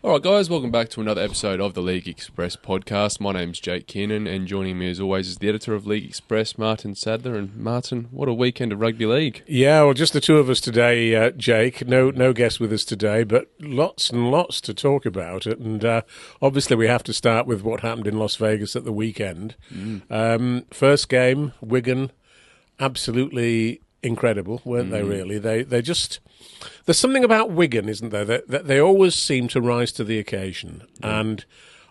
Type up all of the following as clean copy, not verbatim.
Alright guys, welcome back to another episode of the League Express podcast. My name's Jake Kearnan, and joining me as always is the editor of League Express, Martyn Sadler. And Martyn, what a weekend of rugby league. Yeah, well, just the two of us today, Jake. No guest with us today, but lots and lots to talk about. And obviously we have to start with what happened in Las Vegas at the weekend. First game, Wigan, absolutely incredible, weren't they, really? They just... There's something about Wigan, isn't there, that they always seem to rise to the occasion. And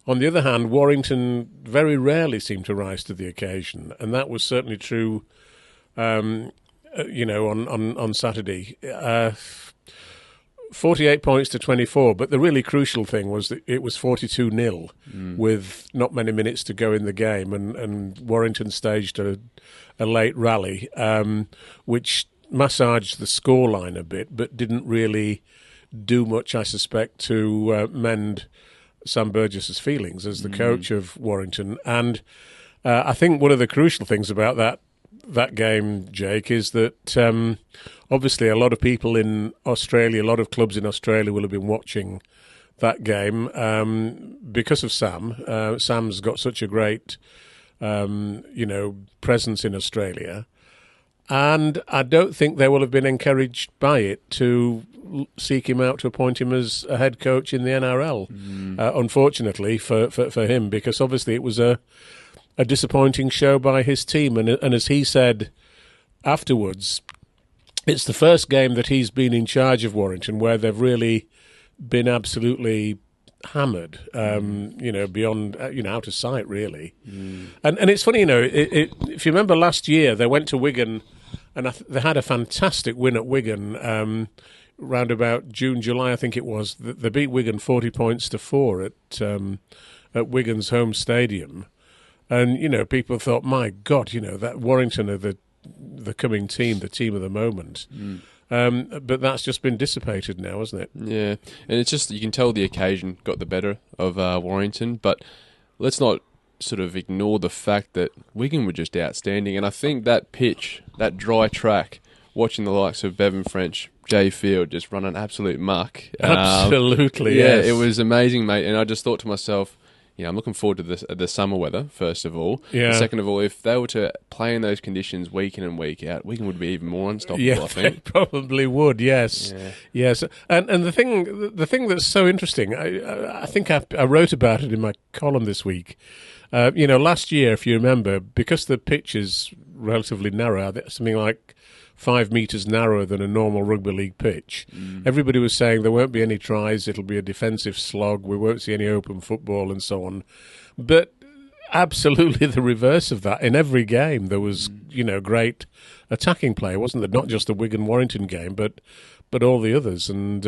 on the other hand, Warrington very rarely seem to rise to the occasion. And that was certainly true, on Saturday. 48 points to 24, but the really crucial thing was that it was 42-0 with not many minutes to go in the game, and Warrington staged a late rally, which massaged the scoreline a bit, but didn't really do much, I suspect, to mend Sam Burgess's feelings as the coach of Warrington. And I think one of the crucial things about that game, Jake, is that obviously a lot of people in Australia, a lot of clubs in Australia will have been watching that game because of Sam. Sam's got such a great, presence in Australia. And I don't think they will have been encouraged by it to seek him out to appoint him as a head coach in the NRL, unfortunately for him, because obviously it was a disappointing show by his team. And as he said afterwards, it's the first game that he's been in charge of Warrington where they've really been absolutely hammered, beyond, out of sight, really. And it's funny, if you remember last year, they went to Wigan and they had a fantastic win at Wigan round about June, July, I think it was. They beat Wigan 40 points to 4 at Wigan's home stadium. And, people thought, my God, that Warrington are the coming team, the team of the moment. But that's just been dissipated now, hasn't it? Yeah, and it's just, you can tell the occasion got the better of Warrington, but let's not sort of ignore the fact that Wigan were just outstanding. And I think that pitch, that dry track, watching the likes of Bevan French, Jay Field just run an absolute muck. Absolutely, yeah, yes. It was amazing, mate. And I just thought to myself, I'm looking forward to the summer weather, first of all. Yeah. And second of all, if they were to play in those conditions week in and week out, Wigan would be even more unstoppable, I think. They probably would, yes. Yeah. Yes. And the thing that's so interesting, I think I wrote about it in my column this week. Last year, if you remember, because the pitch is relatively narrow, something like 5 metres narrower than a normal rugby league pitch. Everybody was saying there won't be any tries, it'll be a defensive slog, we won't see any open football and so on. But absolutely the reverse of that. In every game there was, great attacking play, wasn't there? Not just the Wigan-Warrington game, but all the others. And,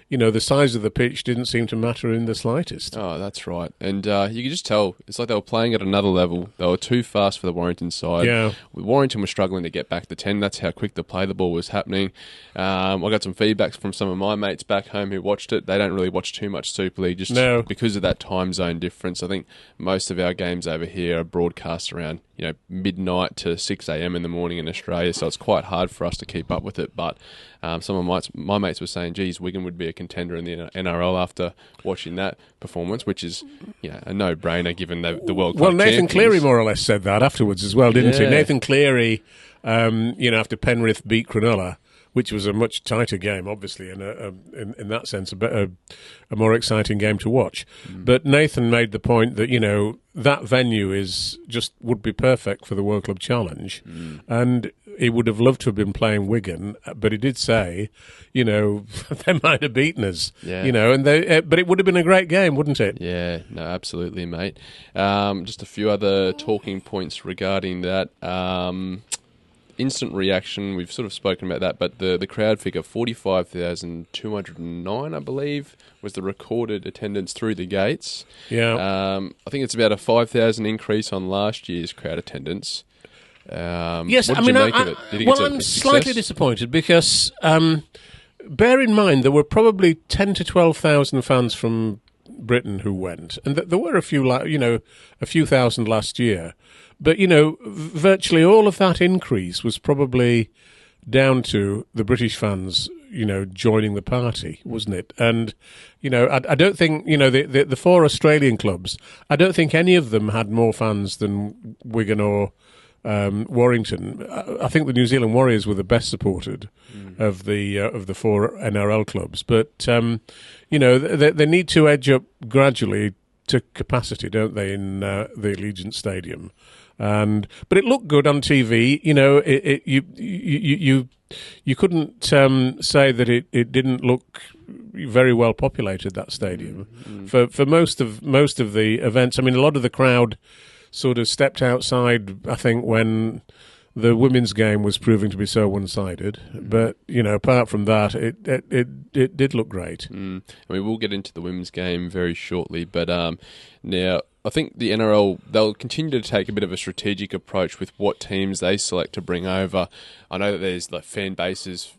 the size of the pitch didn't seem to matter in the slightest. Oh, that's right. And you could just tell, it's like they were playing at another level. They were too fast for the Warrington side. Yeah. Warrington was struggling to get back to 10. That's how quick the play the ball was happening. I got some feedback from some of my mates back home who watched it. They don't really watch too much Super League just because of that time zone difference. I think most of our games over here are broadcast around midnight to 6 a.m. in the morning in Australia, so it's quite hard for us to keep up with it. But some of my mates were saying, geez, Wigan would be a contender in the NRL after watching that performance, which is a no-brainer given the World Cup. Well, Nathan champions. Cleary more or less said that afterwards as well, didn't he? Nathan Cleary, after Penrith beat Cronulla, which was a much tighter game, obviously, in that sense, a more exciting game to watch. But Nathan made the point that, that venue would be perfect for the World Club Challenge. And he would have loved to have been playing Wigan, but he did say, they might have beaten us, but it would have been a great game, wouldn't it? Yeah, no, absolutely, mate. Just a few other talking points regarding that. Instant reaction, we've sort of spoken about that, but the crowd figure, 45,209, I believe, was the recorded attendance through the gates. Yeah. I think it's about a 5,000 increase on last year's crowd attendance. Yes, what did you make of it? I'm slightly disappointed because bear in mind there were probably 10 to 12,000 fans from Britain who went, and there were a few thousand last year. But, virtually all of that increase was probably down to the British fans, joining the party, wasn't it? And, I don't think, the 4 Australian clubs, I don't think any of them had more fans than Wigan or Warrington. I think the New Zealand Warriors were the best supported of the 4 NRL clubs. But, they need to edge up gradually to capacity, don't they, in the Allegiant Stadium? But it looked good on TV. You couldn't say that it didn't look very well populated, that stadium. For most of the events. I mean, a lot of the crowd sort of stepped outside, I think, when the women's game was proving to be so one-sided. But, apart from that, it did look great. I mean, we'll get into the women's game very shortly, but now I think the NRL, they'll continue to take a bit of a strategic approach with what teams they select to bring over. I know that there's fan bases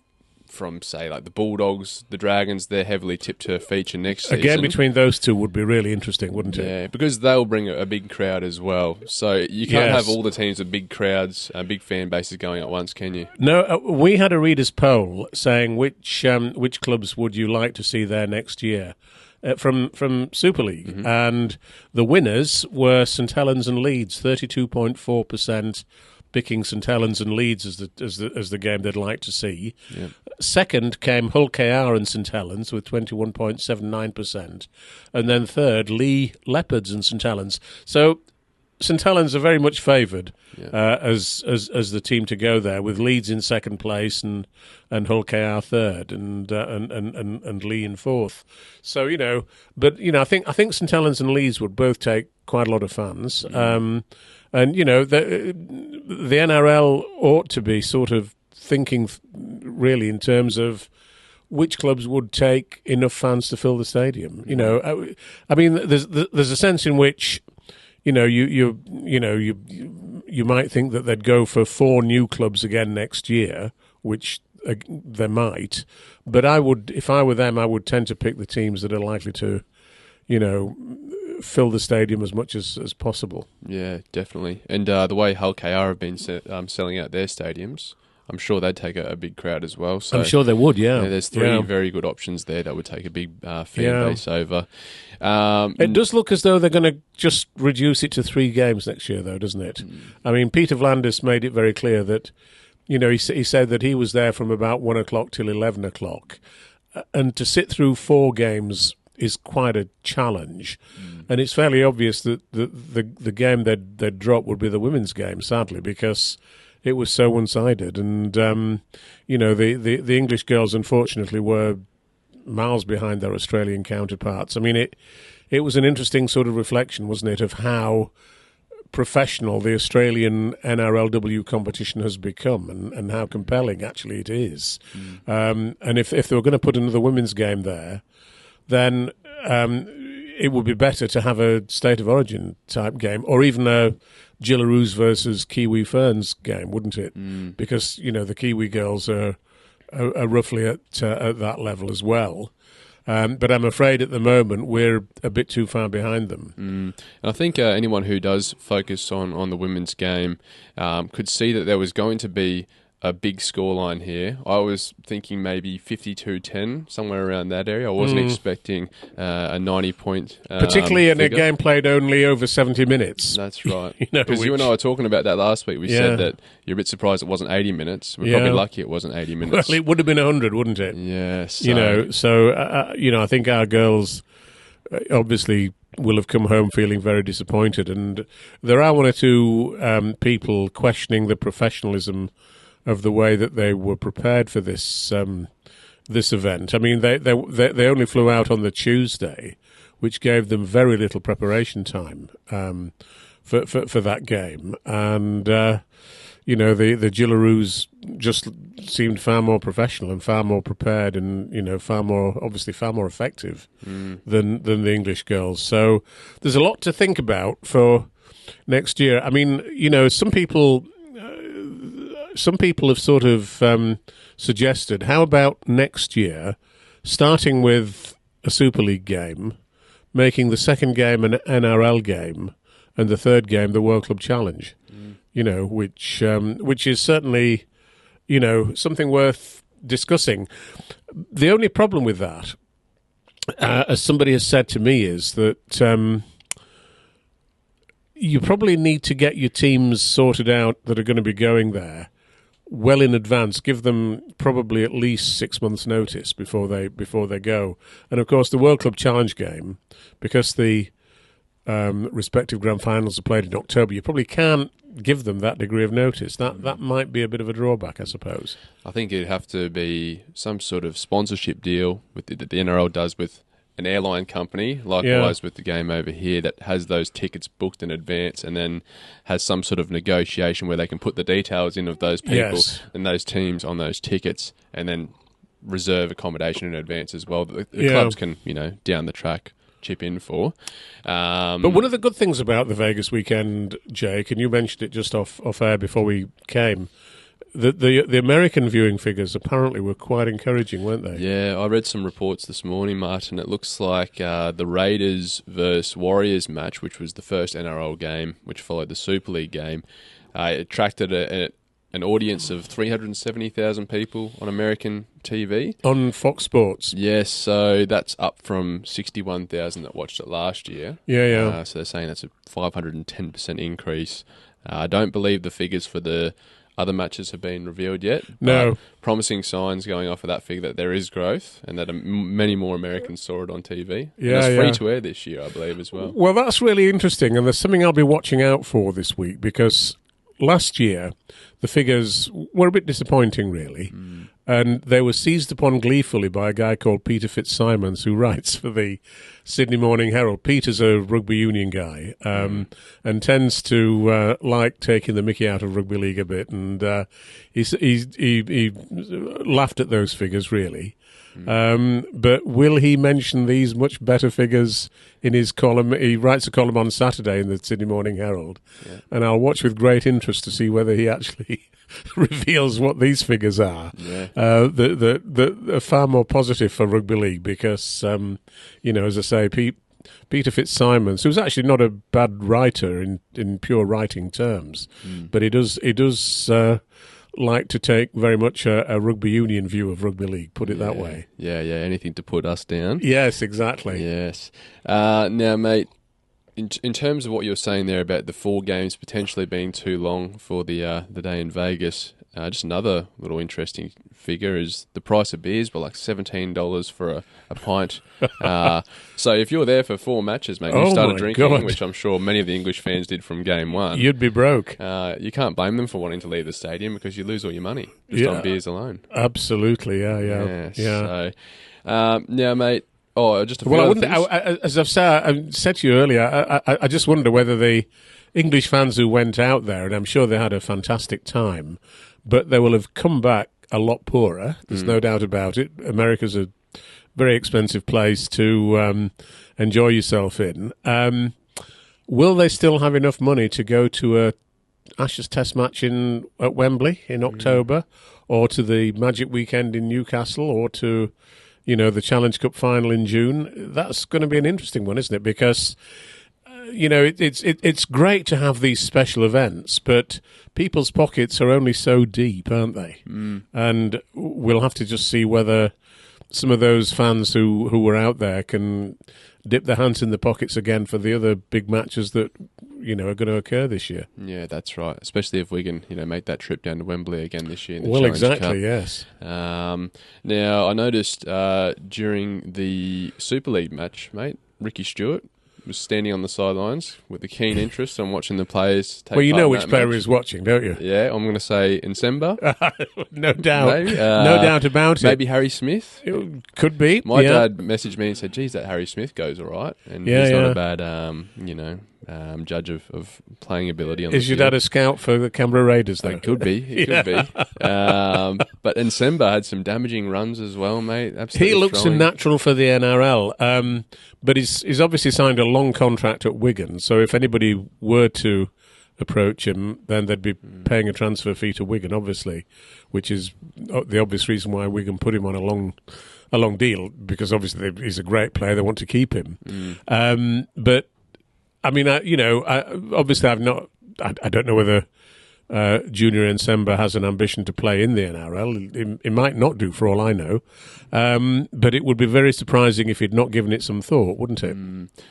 from, say, like the Bulldogs, the Dragons, they're heavily tipped to feature next season. A game between those two would be really interesting, wouldn't it? Yeah, because they'll bring a big crowd as well. So you can't have all the teams with big crowds, big fan bases going at once, can you? No, we had a readers' poll saying which clubs would you like to see there next year from Super League, and the winners were St Helens and Leeds, 32.4%. Picking St Helens and Leeds as the game they'd like to see. Yeah. Second came Hull KR and St Helens with 21.79%, and then third Leigh Leopards and St Helens. So St Helens are very much favoured as the team to go there, with Leeds in second place and Hull KR third and Leigh in fourth. So I think St Helens and Leeds would both take quite a lot of fans. And, the NRL ought to be sort of thinking really in terms of which clubs would take enough fans to fill the stadium. I mean, there's a sense in which, you might think that they'd go for 4 new clubs again next year, which they might. But if I were them, I would tend to pick the teams that are likely to, fill the stadium as much as possible. Yeah, definitely. And the way Hull KR have been selling out their stadiums, I'm sure they'd take a big crowd as well. So, I'm sure they would, yeah. There's 3 very good options there that would take a big fan base over. It does look as though they're going to just reduce it to 3 games next year, though, doesn't it? I mean, Peter Vlandis made it very clear that, he said that he was there from about 1 o'clock till 11 o'clock. And to sit through 4 games is quite a challenge. And it's fairly obvious that the game they'd drop would be the women's game, sadly, because it was so one-sided. And, the English girls, unfortunately, were miles behind their Australian counterparts. I mean, it was an interesting sort of reflection, wasn't it, of how professional the Australian NRLW competition has become and how compelling, actually, it is. And if they were going to put another women's game there, then it would be better to have a State of Origin type game, or even a Gillaroos versus Kiwi Ferns game, wouldn't it? Because the Kiwi girls are roughly at that level as well. But I'm afraid at the moment we're a bit too far behind them. And I think anyone who does focus on the women's game could see that there was going to be a big scoreline here. I was thinking maybe 52-10, somewhere around that area. I wasn't expecting a 90-point particularly in figure. A game played only over 70 minutes. That's right. Because you and I were talking about that last week. We said that you're a bit surprised it wasn't 80 minutes. We're probably lucky it wasn't 80 minutes. Well, it would have been 100, wouldn't it? Yes. I think our girls obviously will have come home feeling very disappointed. And there are 1 or 2 people questioning the professionalism of the way that they were prepared for this event. I mean, they only flew out on the Tuesday, which gave them very little preparation time for that game. And the Gillaroos just seemed far more professional and far more prepared, and far more effective than the English girls. So there's a lot to think about for next year. I mean, some people have sort of suggested, how about next year, starting with a Super League game, making the second game an NRL game, and the third game the World Club Challenge, which is certainly, something worth discussing. The only problem with that, as somebody has said to me, is that you probably need to get your teams sorted out that are going to be going there well in advance. Give them probably at least 6 months' notice before they go. And of course, the World Club Challenge game, because the respective grand finals are played in October, you probably can't give them that degree of notice. That might be a bit of a drawback, I suppose. I think it'd have to be some sort of sponsorship deal with that the NRL does with an airline company, likewise with the game over here, that has those tickets booked in advance and then has some sort of negotiation where they can put the details in of those people and those teams on those tickets and then reserve accommodation in advance as well that the clubs can, down the track chip in for. But one of the good things about the Vegas weekend, Jake, and you mentioned it just off air before we came, the American viewing figures apparently were quite encouraging, weren't they? Yeah, I read some reports this morning, Martyn. It looks like the Raiders versus Warriors match, which was the first NRL game, which followed the Super League game, it attracted an audience of 370,000 people on American TV. On Fox Sports. Yes, so that's up from 61,000 that watched it last year. Yeah. So they're saying that's a 510% increase. I don't believe the figures for the other matches have been revealed yet. No. Promising signs going off of that figure that there is growth and that many more Americans saw it on TV. Yeah, and it's free to air this year, I believe, as well. Well, that's really interesting, and there's something I'll be watching out for this week, because last year the figures were a bit disappointing, really. And they were seized upon gleefully by a guy called Peter Fitzsimons, who writes for the Sydney Morning Herald. Peter's a rugby union guy and tends to like taking the mickey out of rugby league a bit. And he laughed at those figures, really. But will he mention these much better figures in his column? He writes a column on Saturday in the Sydney Morning Herald, and I'll watch with great interest to see whether he actually reveals what these figures are. They're far more positive for rugby league because, as I say, Peter Fitzsimons, who's actually not a bad writer in pure writing terms, but he does like to take very much a rugby union view of rugby league, put it that way. Yeah, anything to put us down. Yes, exactly. Yes. Now, mate, in terms of what you were saying there about the 4 games potentially being too long for the day in Vegas, just another little interesting figure is the price of beers were like $17 for a pint. So if you're there for 4 matches, mate, you started drinking, which I'm sure many of the English fans did from game 1. You'd be broke. You can't blame them for wanting to leave the stadium because you lose all your money just on beers alone. Absolutely, yeah. So, now, mate, just a few as I've said to you earlier, I just wonder whether the English fans who went out there, and I'm sure they had a fantastic time, but they will have come back a lot poorer. There's no doubt about it. America's a very expensive place to enjoy yourself in. Will they still have enough money to go to a Ashes Test match at Wembley in October, or to the Magic Weekend in Newcastle, or to the Challenge Cup final in June? That's going to be an interesting one, isn't it? Because it's great to have these special events, but people's pockets are only so deep, aren't they? And we'll have to just see whether some of those fans who were out there can dip their hands in the pockets again for the other big matches that are going to occur this year. Yeah, that's right. Especially if we can make that trip down to Wembley again this year in the Challenge Cup. Yes. Now, I noticed during the Super League match, mate, Ricky Stewart was standing on the sidelines with a keen interest on watching the players take part. Well, you know which player is watching, don't you? Yeah, I'm going to say Nsemba. No doubt. Maybe. No doubt about it. Maybe Harry Smith. It could be. My dad messaged me and said, geez, that Harry Smith goes all right. And he's not a bad, judge of playing ability on the field. Is your dad a scout for the Canberra Raiders, though? It could be. It could be. But Nsemba had some damaging runs as well, mate. Absolutely he looks strong. a natural for the NRL, but he's obviously signed a long contract at Wigan, so if anybody were to approach him, then they'd be paying a transfer fee to Wigan, obviously, which is the obvious reason why Wigan put him on a long deal, because obviously he's a great player, they want to keep him. But I mean, obviously I don't know whether Junior Nsemba has an ambition to play in the NRL. It might not do, for all I know. But it would be very surprising if he'd not given it some thought, wouldn't it?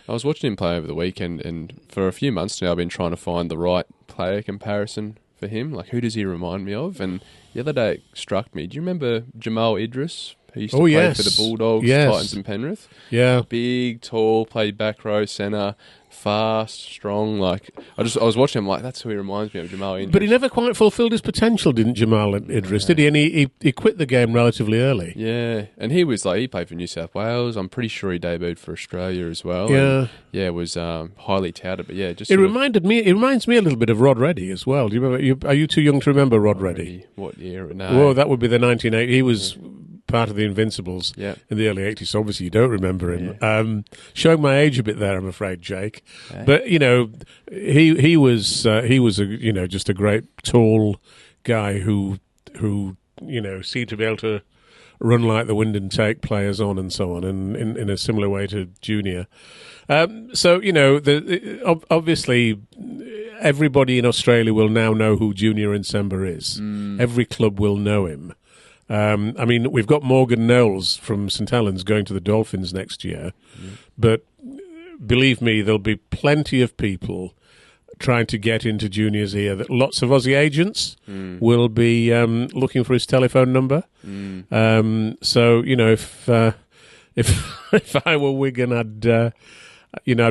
I was watching him play over the weekend, and for a few months now I've been trying to find the right player comparison for him. Like, who does he remind me of? And the other day it struck me. Do you remember Jamal Idris? He used to play for the Bulldogs, Titans and Penrith. Yeah. Big, tall, played back row centre, fast, strong. Like, I was watching him like, that's who he reminds me of, Jamal Idris. But he never quite fulfilled his potential, didn't Jamal Idris, did he? And he quit the game relatively early. Yeah, and he played for New South Wales. I'm pretty sure he debuted for Australia as well. Yeah. And, was highly touted, but yeah, just... It reminds me a little bit of Rod Reddy as well. Do you remember? Are you too young to remember Rod Reddy? What year? No. Well, that would be the 1980s. He was... part of the Invincibles in the early 80s, so obviously you don't remember him. Yeah. Showing my age a bit there, I'm afraid, Jake. Okay. But he was just a great tall guy who seemed to be able to run like the wind and take players on and so on, and in a similar way to Junior. Obviously everybody in Australia will now know who Junior Nsemba is. Every club will know him. We've got Morgan Knowles from St Helens going to the Dolphins next year, but believe me, there'll be plenty of people trying to get into Junior's ear. That lots of Aussie agents will be looking for his telephone number. If I were Wigan, I'd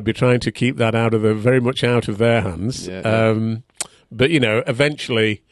be trying to keep that very much out of their hands. But eventually.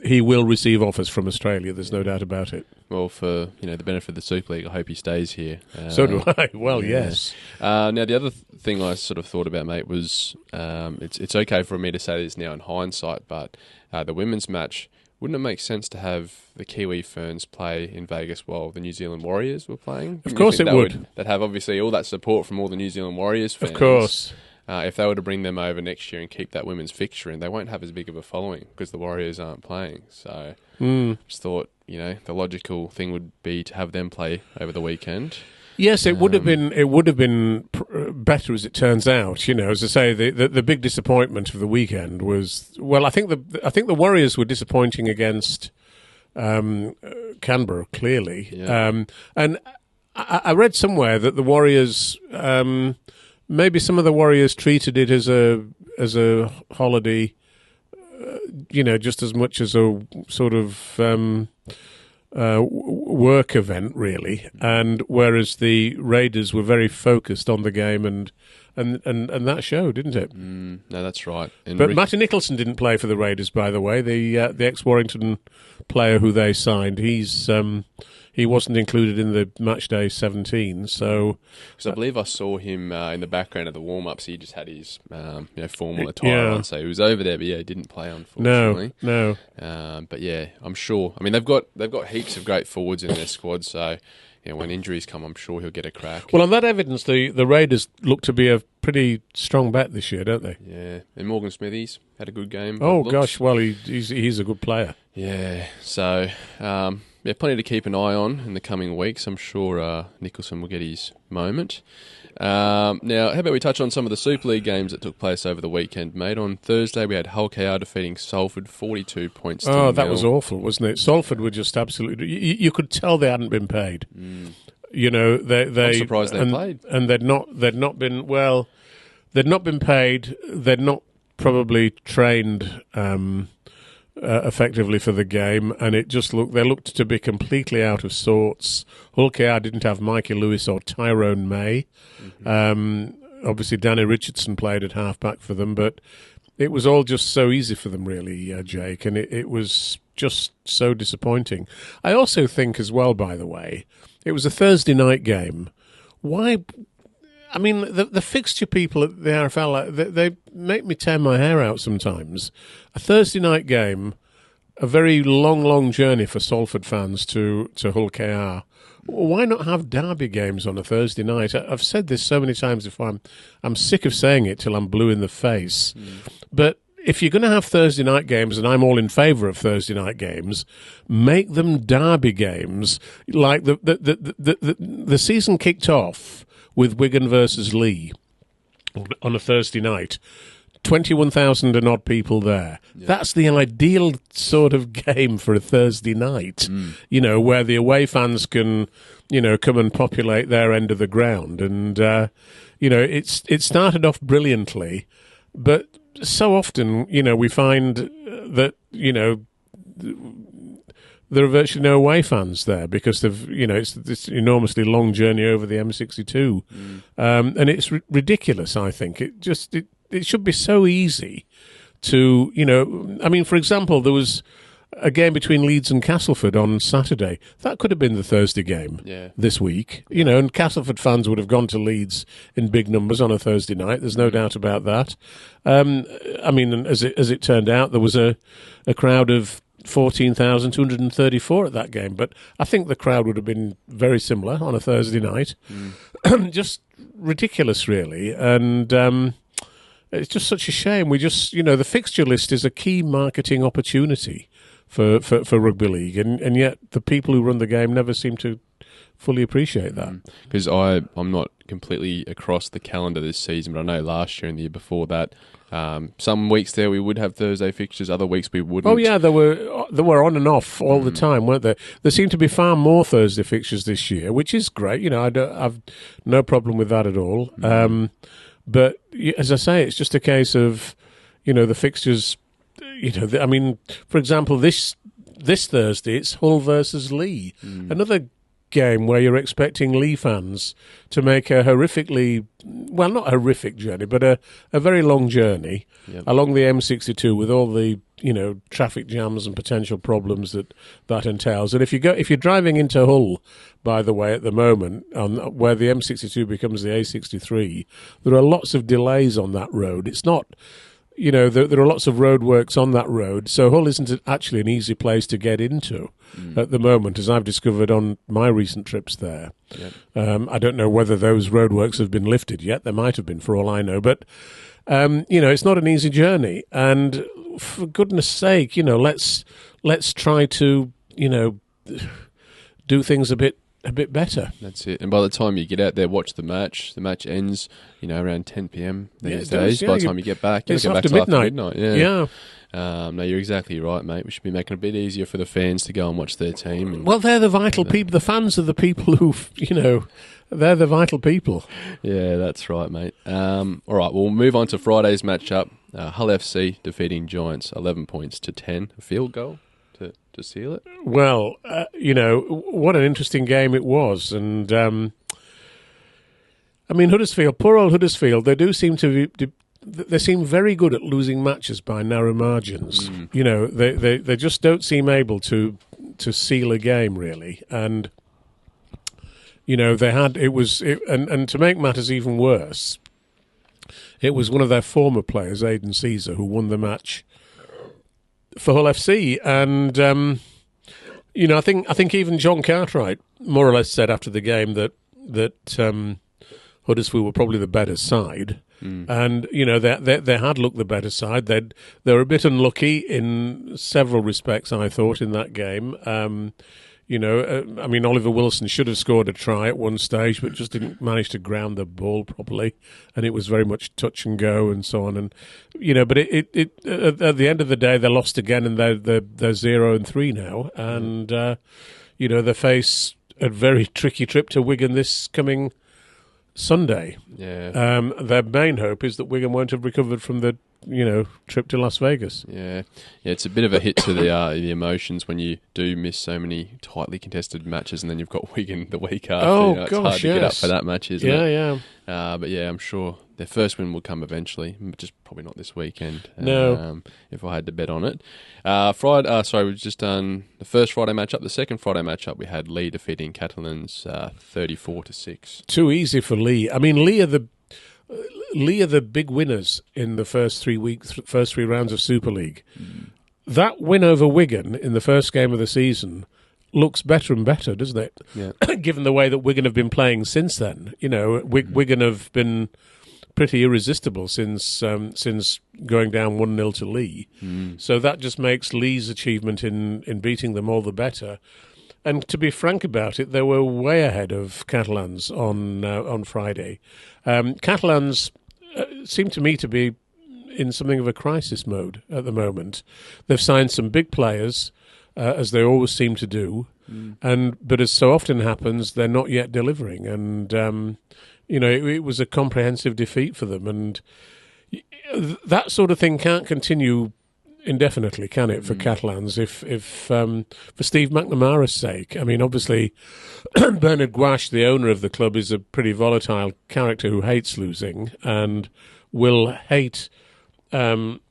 He will receive offers from Australia. There's no doubt about it. Well, for the benefit of the Super League, I hope he stays here. So do I. Well, yes. Now, the other thing I sort of thought about, mate, was it's okay for me to say this now in hindsight, but the women's match, wouldn't it make sense to have the Kiwi Ferns play in Vegas while the New Zealand Warriors were playing? Of course it would. They'd have obviously all that support from all the New Zealand Warriors fans. Of course. If they were to bring them over next year and keep that women's fixture in, they won't have as big of a following because the Warriors aren't playing. So just thought, the logical thing would be to have them play over the weekend. Yes, it would have been. It would have been better, as it turns out. As I say, the big disappointment of the weekend was. Well, I think the Warriors were disappointing against Canberra, clearly. Yeah. And I read somewhere that the Warriors. Maybe some of the Warriors treated it as a holiday, just as much as a sort of work event, really. And whereas the Raiders were very focused on the game, and that showed, didn't it? No, that's right. But Martyn Nicholson didn't play for the Raiders, by the way. The ex-Warrington player who they signed, he wasn't included in the matchday 17, so... Because I believe I saw him in the background of the warm-ups. He just had his formal attire on, so he was over there, but he didn't play, unfortunately. No. But yeah, I'm sure. I mean, they've got heaps of great forwards in their squad, so when injuries come, I'm sure he'll get a crack. Well, on that evidence, the Raiders look to be a pretty strong bet this year, don't they? Yeah, and Morgan Smithies had a good game. Oh gosh, well he's a good player. Yeah, so plenty to keep an eye on in the coming weeks. I'm sure Nicholson will get his moment. Now, how about we touch on some of the Super League games that took place over the weekend, mate? On Thursday, we had Hull KR defeating Salford 42 points to 0. Oh, that was awful, wasn't it? Salford were just absolutely... You could tell they hadn't been paid. I'm surprised they played. And they'd not been paid. They'd not probably trained... effectively for the game, and they looked to be completely out of sorts. Hull KR didn't have Mikey Lewis or Tyrone May. Obviously, Danny Richardson played at half-back for them, but it was all just so easy for them, really, Jake, and it was just so disappointing. I also think as well, by the way, it was a Thursday night game. Why... I mean, the fixture people at the RFL, they make me tear my hair out sometimes. A Thursday night game, a very long journey for Salford fans to Hull KR. Why not have derby games on a Thursday night? I've said this so many times before. I'm sick of saying it till I'm blue in the face. But if you're going to have Thursday night games, and I'm all in favour of Thursday night games, make them derby games. Like the season kicked off with Wigan versus Leeds on a Thursday night. 21,000 and odd people there. Yeah. That's the ideal sort of game for a Thursday night, where the away fans can, come and populate their end of the ground. And, it started off brilliantly, but so often, we find that, there are virtually no away fans there because it's this enormously long journey over the M62. And it's ridiculous, I think. It should be so easy to, for example, there was a game between Leeds and Castleford on Saturday. That could have been the Thursday game this week, and Castleford fans would have gone to Leeds in big numbers on a Thursday night. There's no doubt about that. As it turned out, there was a crowd of 14,234 at that game, but I think the crowd would have been very similar on a Thursday night. Just ridiculous, really, and it's just such a shame. We just, the fixture list is a key marketing opportunity for Rugby League, and yet the people who run the game never seem to fully appreciate that. Because I'm not completely across the calendar this season, but I know last year and the year before that, some weeks there we would have Thursday fixtures, other weeks we wouldn't. Oh yeah, they were on and off all the time, weren't there? There seem to be far more Thursday fixtures this year, which is great. I've no problem with that at all. But as I say, it's just a case of, the fixtures. For example, this Thursday it's Hull versus Lee, another game where you're expecting Lee fans to make a not horrific journey, but a very long journey along the M62 with all the traffic jams and potential problems that entails. And if you're driving into Hull, by the way, at the moment, where the M62 becomes the A63, there are lots of delays on that road. It's not. There are lots of roadworks on that road, so Hull isn't actually an easy place to get into at the moment, as I've discovered on my recent trips there. Yep. I don't know whether those roadworks have been lifted yet. They might have been, for all I know. But, it's not an easy journey. And for goodness sake, let's try to, do things a bit better. That's it. And by the time you get out there, watch the match. The match ends, around 10 p.m. these days. By the time you get back, it's after midnight. Yeah. No, you're exactly right, mate. We should be making it a bit easier for the fans to go and watch their team. Well, they're the vital people. The fans are the people who, they're the vital people. Yeah, that's right, mate. All right, we'll move on to Friday's matchup. Hull FC defeating Giants 11 points to 10. A field goal to seal it. Well, what an interesting game it was. And, Huddersfield, poor old Huddersfield, they do seem to be... They seem very good at losing matches by narrow margins. They just don't seem able to seal a game, really. And they had and to make matters even worse, it was one of their former players, Aidan Caesar, who won the match for Hull FC. And I think even John Cartwright more or less said after the game that Huddersfield were probably the better side. And they had looked the better side. They were a bit unlucky in several respects, I thought, in that game. Oliver Wilson should have scored a try at one stage, but just didn't manage to ground the ball properly, and it was very much touch and go and so on. And but it at the end of the day, they lost again, and they're 0-3 now, and they face a very tricky trip to Wigan this coming Sunday. Yeah. Their main hope is that Wigan won't have recovered from the trip to Las Vegas. Yeah. It's a bit of a hit to the emotions when you do miss so many tightly contested matches, and then you've got Wigan the week after. Oh, it's gosh, hard to get up for that match, isn't it? Yeah. But yeah, I'm sure their first win will come eventually, just probably not this weekend. No. If I had to bet on it. We've just done the first Friday matchup. The second Friday matchup, we had Lee defeating Catalans 34-6. Too easy for Lee. Lee are the big winners in the first 3 rounds of Super League. That win over Wigan in the first game of the season looks better and better, doesn't it? Yeah. Given the way that Wigan have been playing since then. Wigan have been pretty irresistible since going down 1-0 to Lee. So that just makes Lee's achievement in beating them all the better. And to be frank about it, they were way ahead of Catalans on Friday. Catalans seem to me to be in something of a crisis mode at the moment. They've signed some big players, as they always seem to do, but as so often happens, they're not yet delivering. And it was a comprehensive defeat for them, and that sort of thing can't continue indefinitely, can it, for Catalans? If for Steve McNamara's sake, I mean, obviously, Bernard Gouache, the owner of the club, is a pretty volatile character who hates losing and will hate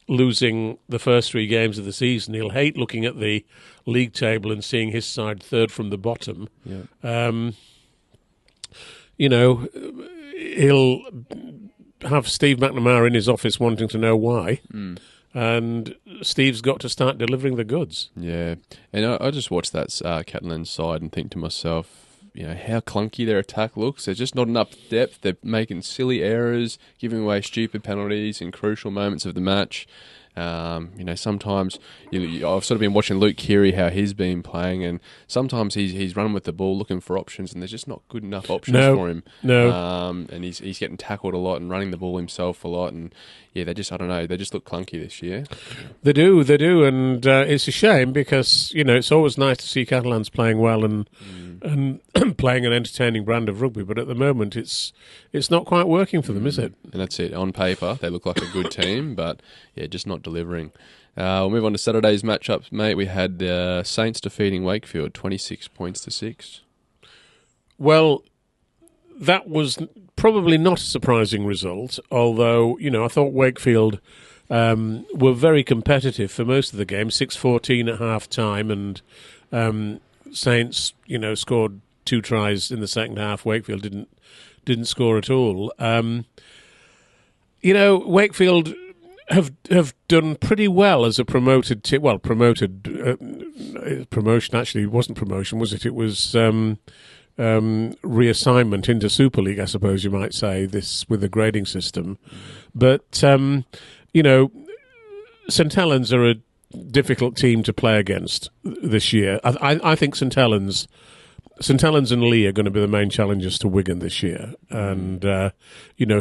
losing the first 3 games of the season. He'll hate looking at the league table and seeing his side third from the bottom. Yeah. He'll have Steve McNamara in his office wanting to know why. And Steve's got to start delivering the goods. Yeah. And I just watch that Catalan side and think to myself, how clunky their attack looks. There's just not enough depth. They're making silly errors, giving away stupid penalties in crucial moments of the match. Sometimes I've sort of been watching Luke Keary, how he's been playing, and sometimes he's running with the ball looking for options, and there's just not good enough options for him. And he's getting tackled a lot and running the ball himself a lot, and I don't know, they just look clunky this year. They do, and it's a shame because it's always nice to see Catalans playing well and playing an entertaining brand of rugby, but at the moment it's not quite working for them, is it? And that's it. On paper, they look like a good team, but just not delivering. We'll move on to Saturday's matchups, mate. We had Saints defeating Wakefield 26-6. Well, that was probably not a surprising result, although I thought Wakefield were very competitive for most of the game. 6-14 at half time, and Saints scored 2 tries in the second half. Wakefield didn't score at all. Wakefield have done pretty well as a promoted team. Well, promotion actually wasn't promotion, was it? It was reassignment into Super League, I suppose you might say, this with the grading system. But St Helens are a difficult team to play against this year. I think St Helens and Lee are going to be the main challengers to Wigan this year. And,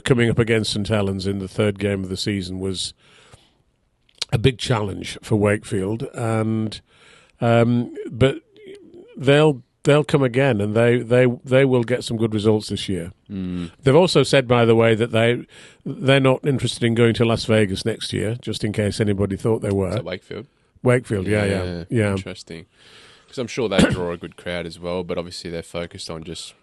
coming up against St Helens in the 3rd game of the season was a big challenge for Wakefield. And but they'll come again, and they will get some good results this year. They've also said, by the way, that they're not interested in going to Las Vegas next year, just in case anybody thought they were. Is that Wakefield? Wakefield, yeah. Interesting. Because I'm sure they draw a good crowd as well, but obviously they're focused on just,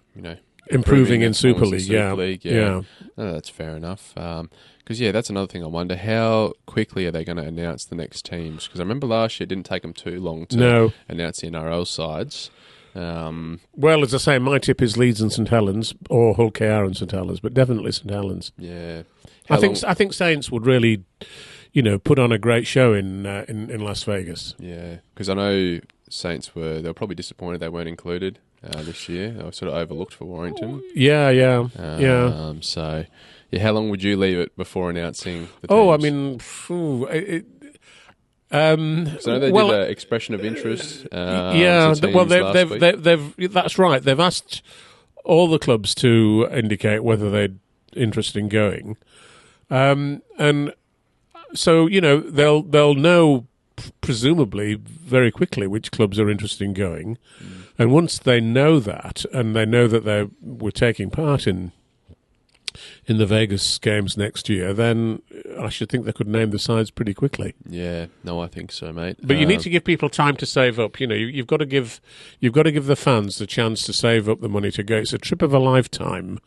improving in Super League. Yeah. No, that's fair enough. Because, that's another thing I wonder. How quickly are they going to announce the next teams? Because I remember last year it didn't take them too long to announce the NRL sides. Well, as I say, my tip is Leeds and St Helens, or Hull KR and St Helens, but definitely St Helens. Yeah. I think Saints would really, put on a great show in Las Vegas. Yeah, because I know Saints they were probably disappointed they weren't included this year. They were sort of overlooked for Warrington. Yeah. So, how long would you leave it before announcing the teams? Oh, I mean, so I know they did an expression of interest. They've that's right. They've asked all the clubs to indicate whether they're interested in going, and so they'll know presumably very quickly which clubs are interested in going, and once they know that, and they know that we're taking part in the Vegas games next year, then I should think they could name the sides pretty quickly. Yeah, no, I think so, mate. But you need to give people time to save up. You've got to give the fans the chance to save up the money to go. It's a trip of a lifetime,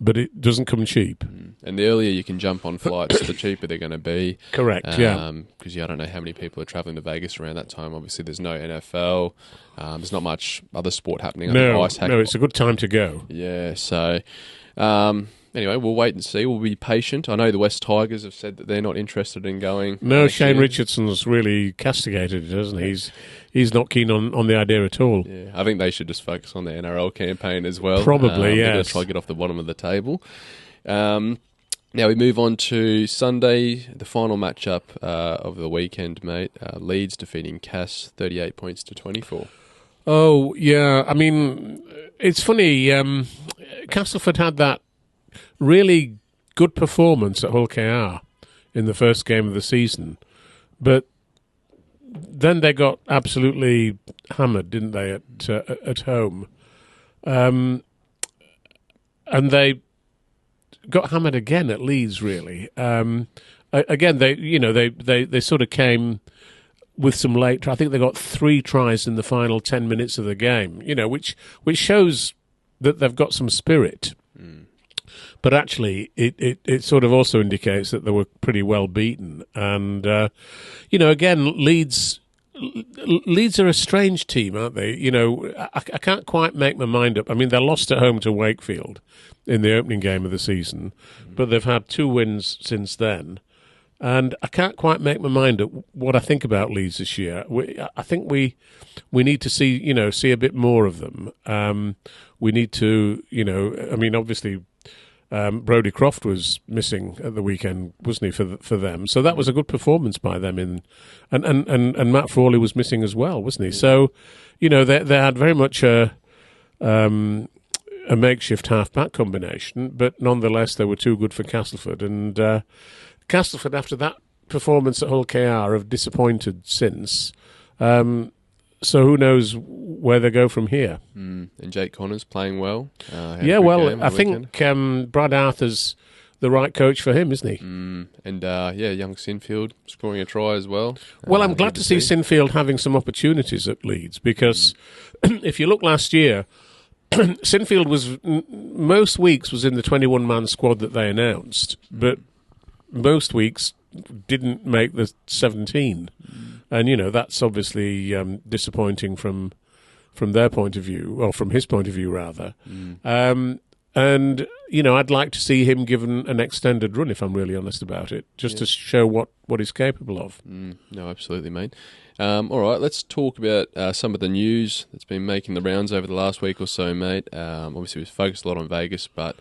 but it doesn't come cheap. And the earlier you can jump on flights, the cheaper they're going to be. Correct. Yeah. Because I don't know how many people are travelling to Vegas around that time. Obviously, there's no NFL. There's not much other sport happening. No, it's a good time to go. Yeah. So. Anyway, we'll wait and see. We'll be patient. I know the West Tigers have said that they're not interested in going. No, Shane Richardson's really castigated it, hasn't he? He's not keen on the idea at all. Yeah, I think they should just focus on the NRL campaign as well. Probably, yes. They're going to try to get off the bottom of the table. Now we move on to Sunday, the final matchup of the weekend, mate. Leeds defeating Cass 38 points to 24. Oh, yeah. I mean, it's funny. Castleford had that really good performance at Hull KR in the first game of the season. But then they got absolutely hammered, didn't they, at home? And they got hammered again at Leeds, really. Again, they sort of came with some late. I think they got 3 tries in the final 10 minutes of the game. Which shows that they've got some spirit. But actually, it sort of also indicates that they were pretty well beaten. And again, Leeds are a strange team, aren't they? I can't quite make my mind up. I mean, they lost at home to Wakefield in the opening game of the season, but they've had 2 wins since then. And I can't quite make my mind up what I think about Leeds this year. I think we need to see a bit more of them. We need to, I mean, obviously, Brodie Croft was missing at the weekend, wasn't he, for them? So that was a good performance by them. And Matt Frawley was missing as well, wasn't he? So, they had very much a makeshift half-back combination, but nonetheless they were too good for Castleford. And Castleford, after that performance at Hull KR, have disappointed since. So who knows where they go from here? And Jake Connors playing well. I think Brad Arthur's the right coach for him, isn't he? And young Sinfield scoring a try as well. Well, I'm glad to see Sinfield having some opportunities at Leeds, because if you look last year, Sinfield was most weeks was in the 21-man squad that they announced, but most weeks didn't make the 17. And, that's obviously disappointing from their point of view, or from his point of view, rather. And, I'd like to see him given an extended run, if I'm really honest about it, just to show what he's capable of. No, absolutely, mate. All right, let's talk about some of the news that's been making the rounds over the last week or so, mate. Obviously, we've focused a lot on Vegas, but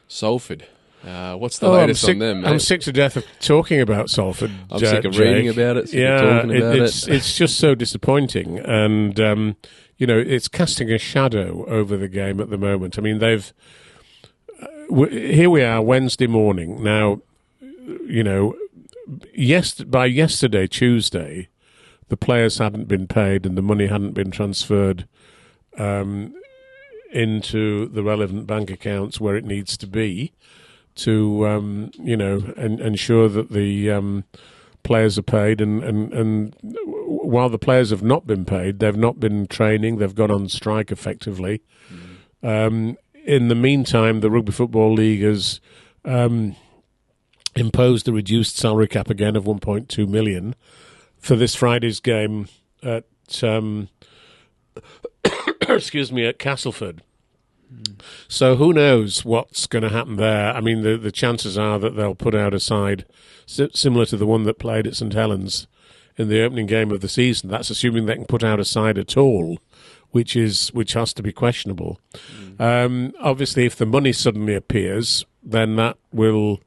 Salford. What's the latest on them, mate? I'm sick to death of talking about Salford. I'm sick of reading about it, it's just so disappointing. And, it's casting a shadow over the game at the moment. I mean, here we are, Wednesday morning. Now, by yesterday, Tuesday, the players hadn't been paid and the money hadn't been transferred into the relevant bank accounts where it needs to be, to ensure that the players are paid. And while the players have not been paid, they've not been training. They've gone on strike effectively. In the meantime, the Rugby Football League has imposed a reduced salary cap again of 1.2 million for this Friday's game at at Castleford. So who knows what's going to happen there? I mean, the chances are that they'll put out a side similar to the one that played at St Helens in the opening game of the season. That's assuming they can put out a side at all, which has to be questionable. Obviously, if the money suddenly appears, then that will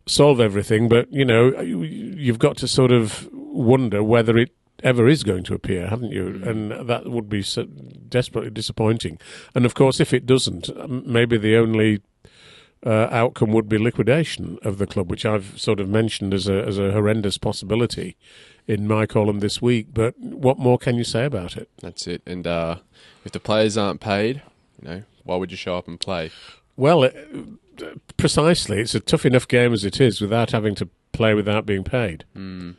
solve everything. But, you've got to sort of wonder whether it ever is going to appear, haven't you? And that would be so desperately disappointing. And of course, if it doesn't, maybe the only outcome would be liquidation of the club, which I've sort of mentioned as a horrendous possibility in my column this week. But what more can you say about it? That's it. And if the players aren't paid, why would you show up and play? Well, precisely. It's a tough enough game as it is without having to play without being paid.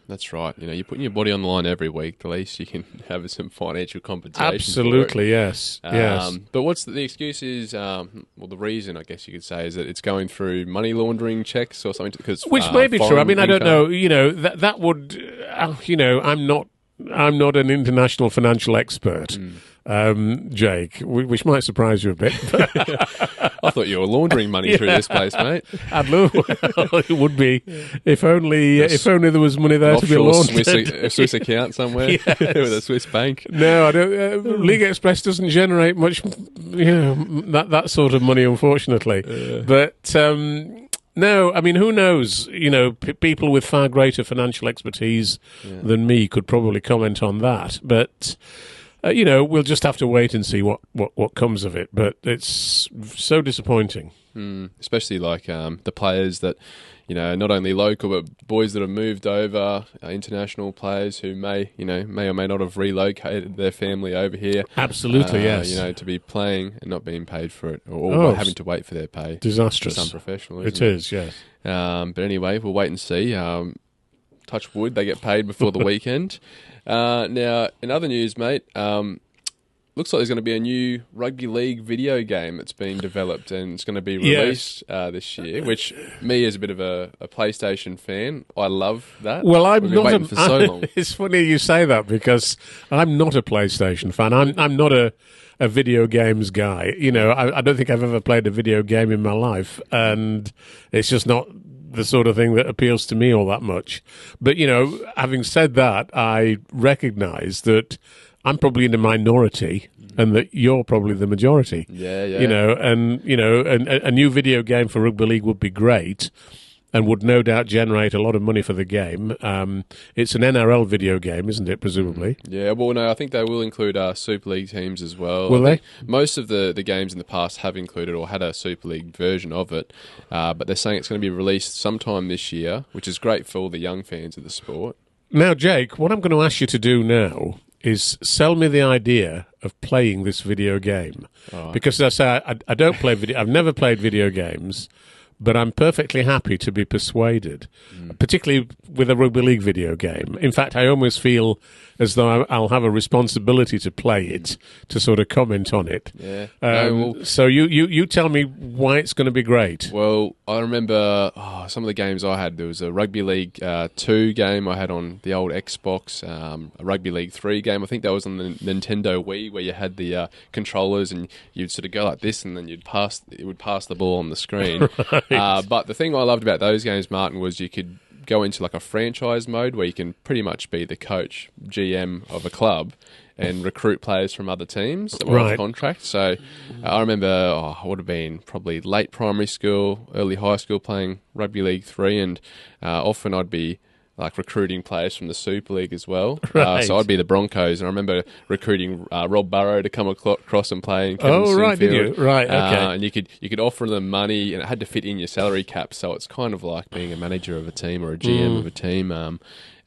That's right. You're putting your body on the line every week. The least you can have some financial compensation. Absolutely, yes. But what's the excuse is? The reason, I guess you could say, is that it's going through money laundering checks or something. Which may be true. I mean, I don't know. That would. I'm not an international financial expert. Jake, which might surprise you a bit. I thought you were laundering money through this place, mate. It would be if only there was money there to be laundered. A Swiss account somewhere with a Swiss bank. No, I don't. League Express doesn't generate much, that sort of money, unfortunately. But no, I mean, who knows? People with far greater financial expertise than me could probably comment on that, but. we'll just have to wait and see what comes of it. But it's so disappointing. Especially like the players that, not only local, but boys that have moved over, international players who may or may not have relocated their family over here. Absolutely, yes. To be playing and not being paid for it, or having to wait for their pay. Disastrous. It's unprofessional, It is, yes. But anyway, we'll wait and see. Touch wood, they get paid before the weekend. Now, in other news, mate, looks like there's going to be a new Rugby League video game that's been developed and it's going to be released this year, which me as a bit of a PlayStation fan, I love that. Well, I'm We've been waiting for so long. It's funny you say that because I'm not a PlayStation fan. I'm not a video games guy. I don't think I've ever played a video game in my life, and it's just not the sort of thing that appeals to me all that much. But, having said that, I recognise that I'm probably in the minority and that you're probably the majority. Yeah. And a new video game for Rugby League would be great and would no doubt generate a lot of money for the game. It's an NRL video game, isn't it, presumably? Yeah, well, no, I think they will include Super League teams as well. Will they? Most of the games in the past have included or had a Super League version of it, but they're saying it's going to be released sometime this year, which is great for all the young fans of the sport. Now, Jake, what I'm going to ask you to do now is sell me the idea of playing this video game. Oh. Because as I say, I don't play video. I've never played video games, but I'm perfectly happy to be persuaded, particularly with a Rugby League video game. In fact, I almost feel as though I'll have a responsibility to play it, to sort of comment on it. Yeah. So you tell me why it's going to be great. Well, I remember some of the games I had. There was a Rugby League 2 game I had on the old Xbox, a Rugby League 3 game. I think that was on the Nintendo Wii, where you had the controllers and you'd sort of go like this and then it would pass the ball on the screen. Right. But the thing I loved about those games, Martyn, was you could go into like a franchise mode where you can pretty much be the coach, GM of a club and recruit players from other teams that were off contract. So I remember I would have been probably late primary school, early high school playing Rugby League 3, and often I'd be like recruiting players from the Super League as well. Right. So I'd be the Broncos, and I remember recruiting Rob Burrow to come across and play in Kevin right, did you? Right, okay. And you could offer them money, and it had to fit in your salary cap, so it's kind of like being a manager of a team or a GM of a team.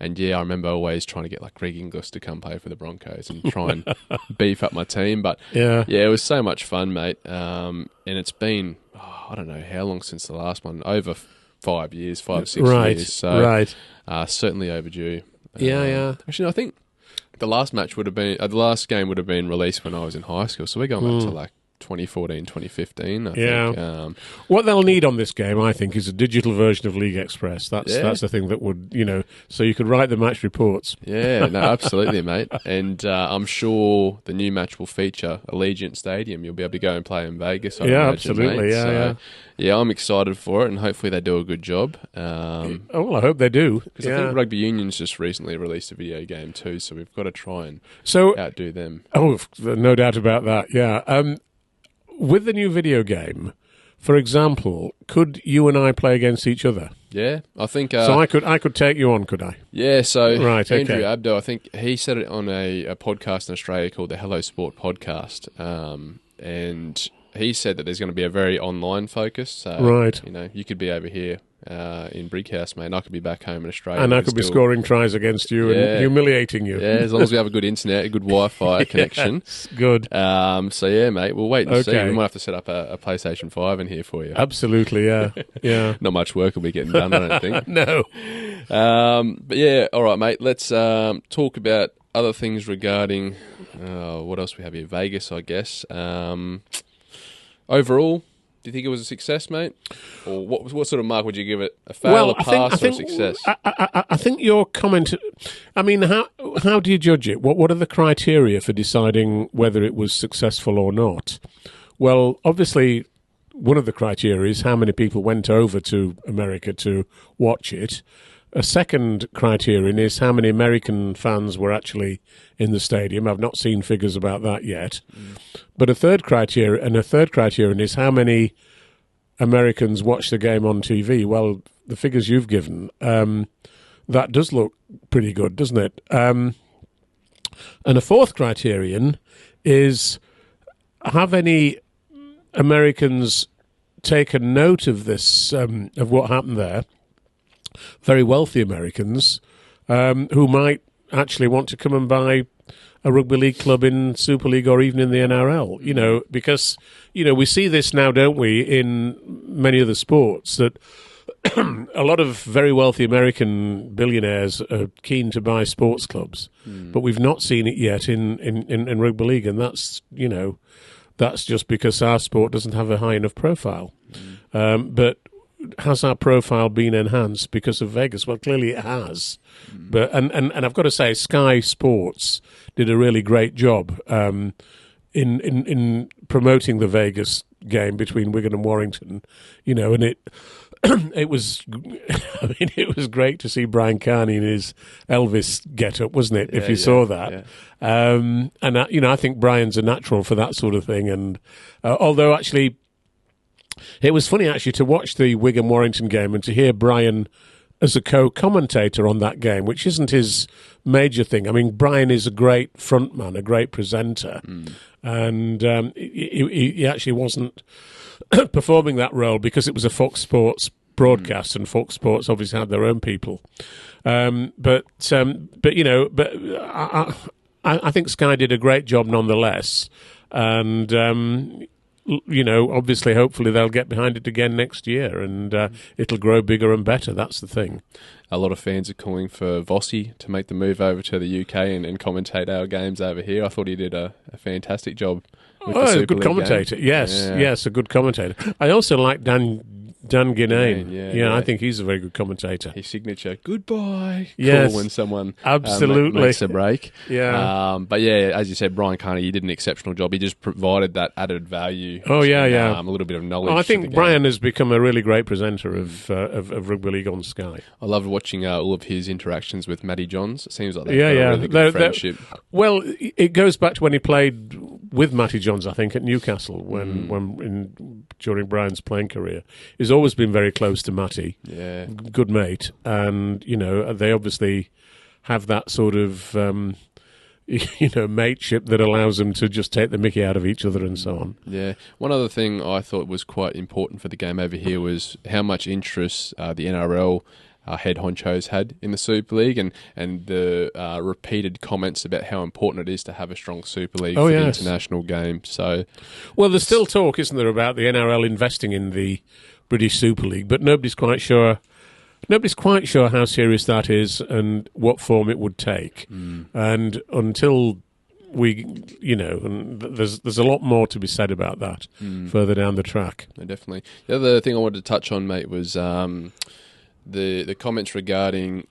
And yeah, I remember always trying to get like Greg Inglis to come play for the Broncos and try and beef up my team. But yeah, it was so much fun, mate. And it's been, I don't know how long since the last one, over 5 years, 6 years. So certainly overdue. Yeah. Actually, I think the last game would have been released when I was in high school. So we're going back to like 2014, 2015, I think. What they'll need on this game, I think, is a digital version of League Express. That's the thing that would, so you could write the match reports. Yeah, no, absolutely, mate. And I'm sure the new match will feature Allegiant Stadium. You'll be able to go and play in Vegas. I imagine, absolutely. Mate. Yeah, I'm excited for it, and hopefully they do a good job. Well, I hope they do. Because I think Rugby Union's just recently released a video game too, so we've got to try and outdo them. Oh, no doubt about that, yeah. With the new video game, for example, could you and I play against each other? Yeah, I think... so I could take you on, could I? Yeah, so Andrew okay. Abdo, I think he said it on a podcast in Australia called the Hello Sport Podcast, and he said that there's going to be a very online focus. So, you could be over here in Brighouse, mate, and I could be back home in Australia. And I could be scoring tries against you and humiliating you. Yeah, as long as we have a good internet, a good Wi-Fi connection. Good. So, yeah, mate, we'll wait and see. We might have to set up a PlayStation 5 in here for you. Absolutely, yeah. Not much work will be getting done, I don't think. No. But, yeah, all right, mate, let's talk about other things regarding... what else we have here? Vegas, I guess. Overall, do you think it was a success, mate? Or what sort of mark would you give it? A fail, a pass, or a success? I think your comment... I mean, how do you judge it? What are the criteria for deciding whether it was successful or not? Well, obviously, one of the criteria is how many people went over to America to watch it. A second criterion is how many American fans were actually in the stadium. I've not seen figures about that yet. But a third criterion is how many Americans watch the game on TV. Well, the figures you've given, that does look pretty good, doesn't it? And a fourth criterion is, have any Americans taken note of this, of what happened there? Very wealthy Americans who might actually want to come and buy a rugby league club in Super League or even in the NRL, because, we see this now, don't we, in many other sports, that a lot of very wealthy American billionaires are keen to buy sports clubs, but we've not seen it yet in rugby league, and that's just because our sport doesn't have a high enough profile. But has our profile been enhanced because of Vegas? Well, clearly it has. But and I've got to say, Sky Sports did a really great job in promoting the Vegas game between Wigan and Warrington. And it it was, it was great to see Brian Kearnan in his Elvis get-up, wasn't it? If you saw that, and I think Brian's a natural for that sort of thing. And although actually, it was funny actually to watch the Wigan Warrington game and to hear Brian as a co-commentator on that game, which isn't his major thing. I mean, Brian is a great frontman, a great presenter, and he actually wasn't performing that role because it was a Fox Sports broadcast, and Fox Sports obviously had their own people. But I think Sky did a great job nonetheless, and obviously, hopefully they'll get behind it again next year, and it'll grow bigger and better. That's the thing. A lot of fans are calling for Vossi to make the move over to the UK and commentate our games over here. I thought he did a fantastic job. A good commentator. Game. Yes, a good commentator. I also like Dan Kearnan. Yeah, I think he's a very good commentator. His signature, goodbye, yes, cool when someone absolutely makes a break. Yeah. But yeah, as you said, Brian Kearnan, he did an exceptional job. He just provided that added value. Oh, yeah. A little bit of knowledge. I think Brian has become a really great presenter of Rugby League on Sky. I loved watching all of his interactions with Matty Johns. It seems like they've got a really good friendship. Well, it goes back to when he played with Matty Johns, I think, at Newcastle during Brian's playing career. He's always been very close to Matty. Yeah. Good mate. And, they obviously have that sort of, mateship that allows them to just take the mickey out of each other and so on. Yeah. One other thing I thought was quite important for the game over here was how much interest the NRL head honchos had in the Super League, and the repeated comments about how important it is to have a strong Super League for the international game. So, well, there's still talk, isn't there, about the NRL investing in the British Super League, but nobody's quite sure how serious that is and what form it would take. And until and there's a lot more to be said about that further down the track. No, definitely. The other thing I wanted to touch on, mate, was the comments regarding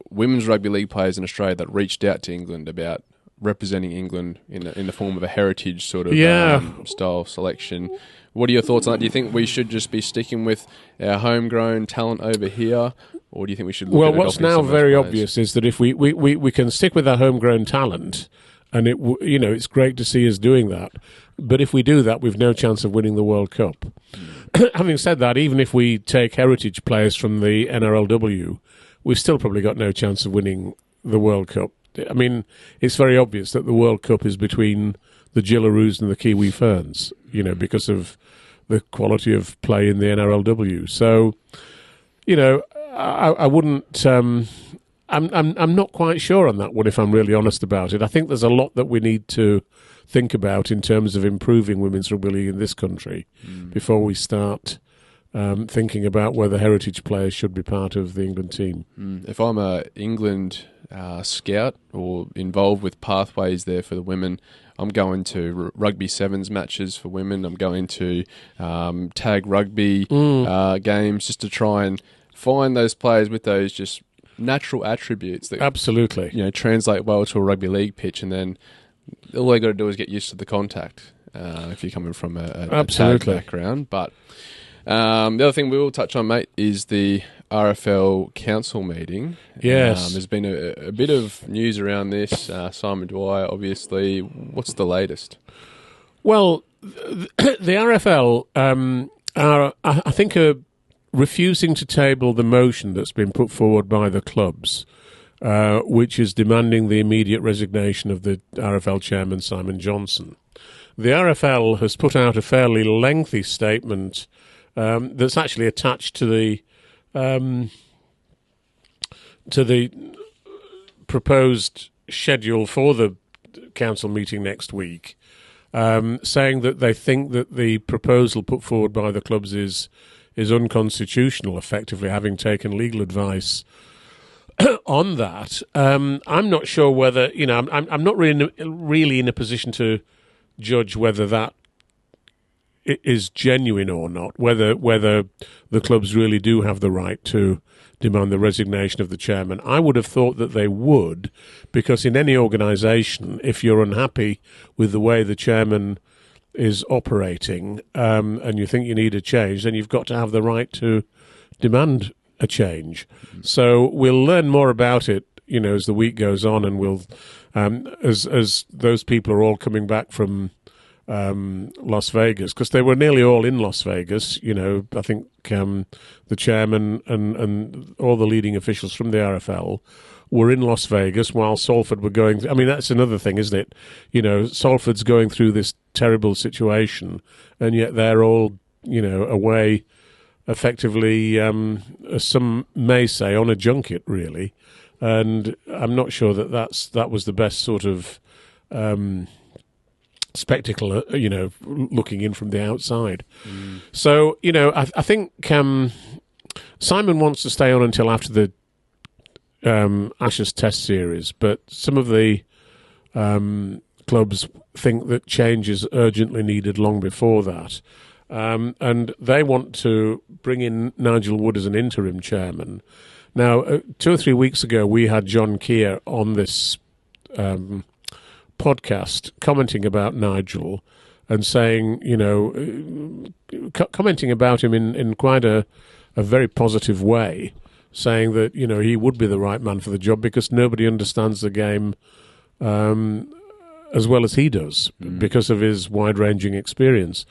women's rugby league players in Australia that reached out to England about representing England in the form of a heritage sort of style selection. What are your thoughts on that? Do you think we should just be sticking with our homegrown talent over here, or do you think we should look at adopting what's now very obvious is that if we can stick with our homegrown talent, and it's great to see us doing that, but if we do that, we've no chance of winning the World Cup. Having said that, even if we take heritage players from the NRLW, we've still probably got no chance of winning the World Cup. I mean, it's very obvious that the World Cup is between the Gillaroos and the Kiwi Ferns, because of the quality of play in the NRLW. So, I wouldn't. I'm not quite sure on that one, if I'm really honest about it. I think there's a lot that we need to think about in terms of improving women's rugby league in this country before we start thinking about whether heritage players should be part of the England team. If I'm a England scout or involved with pathways there for the women, I'm going to rugby sevens matches for women. I'm going to tag rugby games just to try and find those players with those just natural attributes that absolutely translate well to a rugby league pitch, and then all they got to do is get used to the contact if you're coming from a tag background. But the other thing we will touch on, mate, is the RFL council meeting. Yes. There's been a bit of news around this. Simon Dwyer, obviously. What's the latest? Well, the RFL are, I think, refusing to table the motion that's been put forward by the clubs which is demanding the immediate resignation of the RFL chairman, Simon Johnson. The RFL has put out a fairly lengthy statement that's actually attached to the proposed schedule for the council meeting next week, saying that they think that the proposal put forward by the clubs is unconstitutional, effectively having taken legal advice on that. I'm not sure whether, I'm not really in a position to judge whether that is genuine or not, whether the clubs really do have the right to demand the resignation of the chairman. I would have thought that they would, because in any organisation, if you're unhappy with the way the chairman is operating, and you think you need a change, then you've got to have the right to demand a change. So we'll learn more about it, as the week goes on, and we'll, as those people are all coming back from Las Vegas, because they were nearly all in Las Vegas. I think the chairman and all the leading officials from the RFL were in Las Vegas while Salford were going. I mean, that's another thing, isn't it? Salford's going through this terrible situation, and yet they're all, away, effectively, as some may say, on a junket, really. And I'm not sure that was the best sort of spectacle, looking in from the outside. So, I think Simon wants to stay on until after the Ashes Test series, but some of the clubs think that change is urgently needed long before that. And they want to bring in Nigel Wood as an interim chairman. Now, 2 or 3 weeks ago, we had John Keir on this podcast commenting about Nigel and saying, commenting about him in quite a very positive way, saying that, he would be the right man for the job because nobody understands the game as well as he does because of his wide-ranging experience.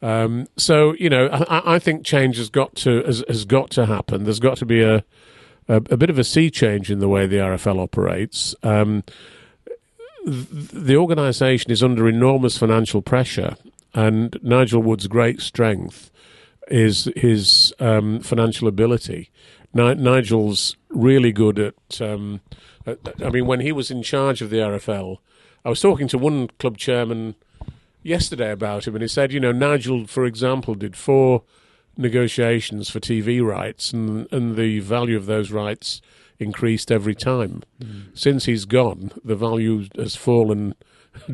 So, I think change has got to happen. There's got to be a bit of a sea change in the way the RFL operates. The organisation is under enormous financial pressure, and Nigel Wood's great strength is his financial ability. Nigel's really good at. When he was in charge of the RFL, I was talking to one club chairman yesterday about him, and he said, Nigel, for example, did 4 negotiations for TV rights, and the value of those rights increased every time. Since he's gone, the value has fallen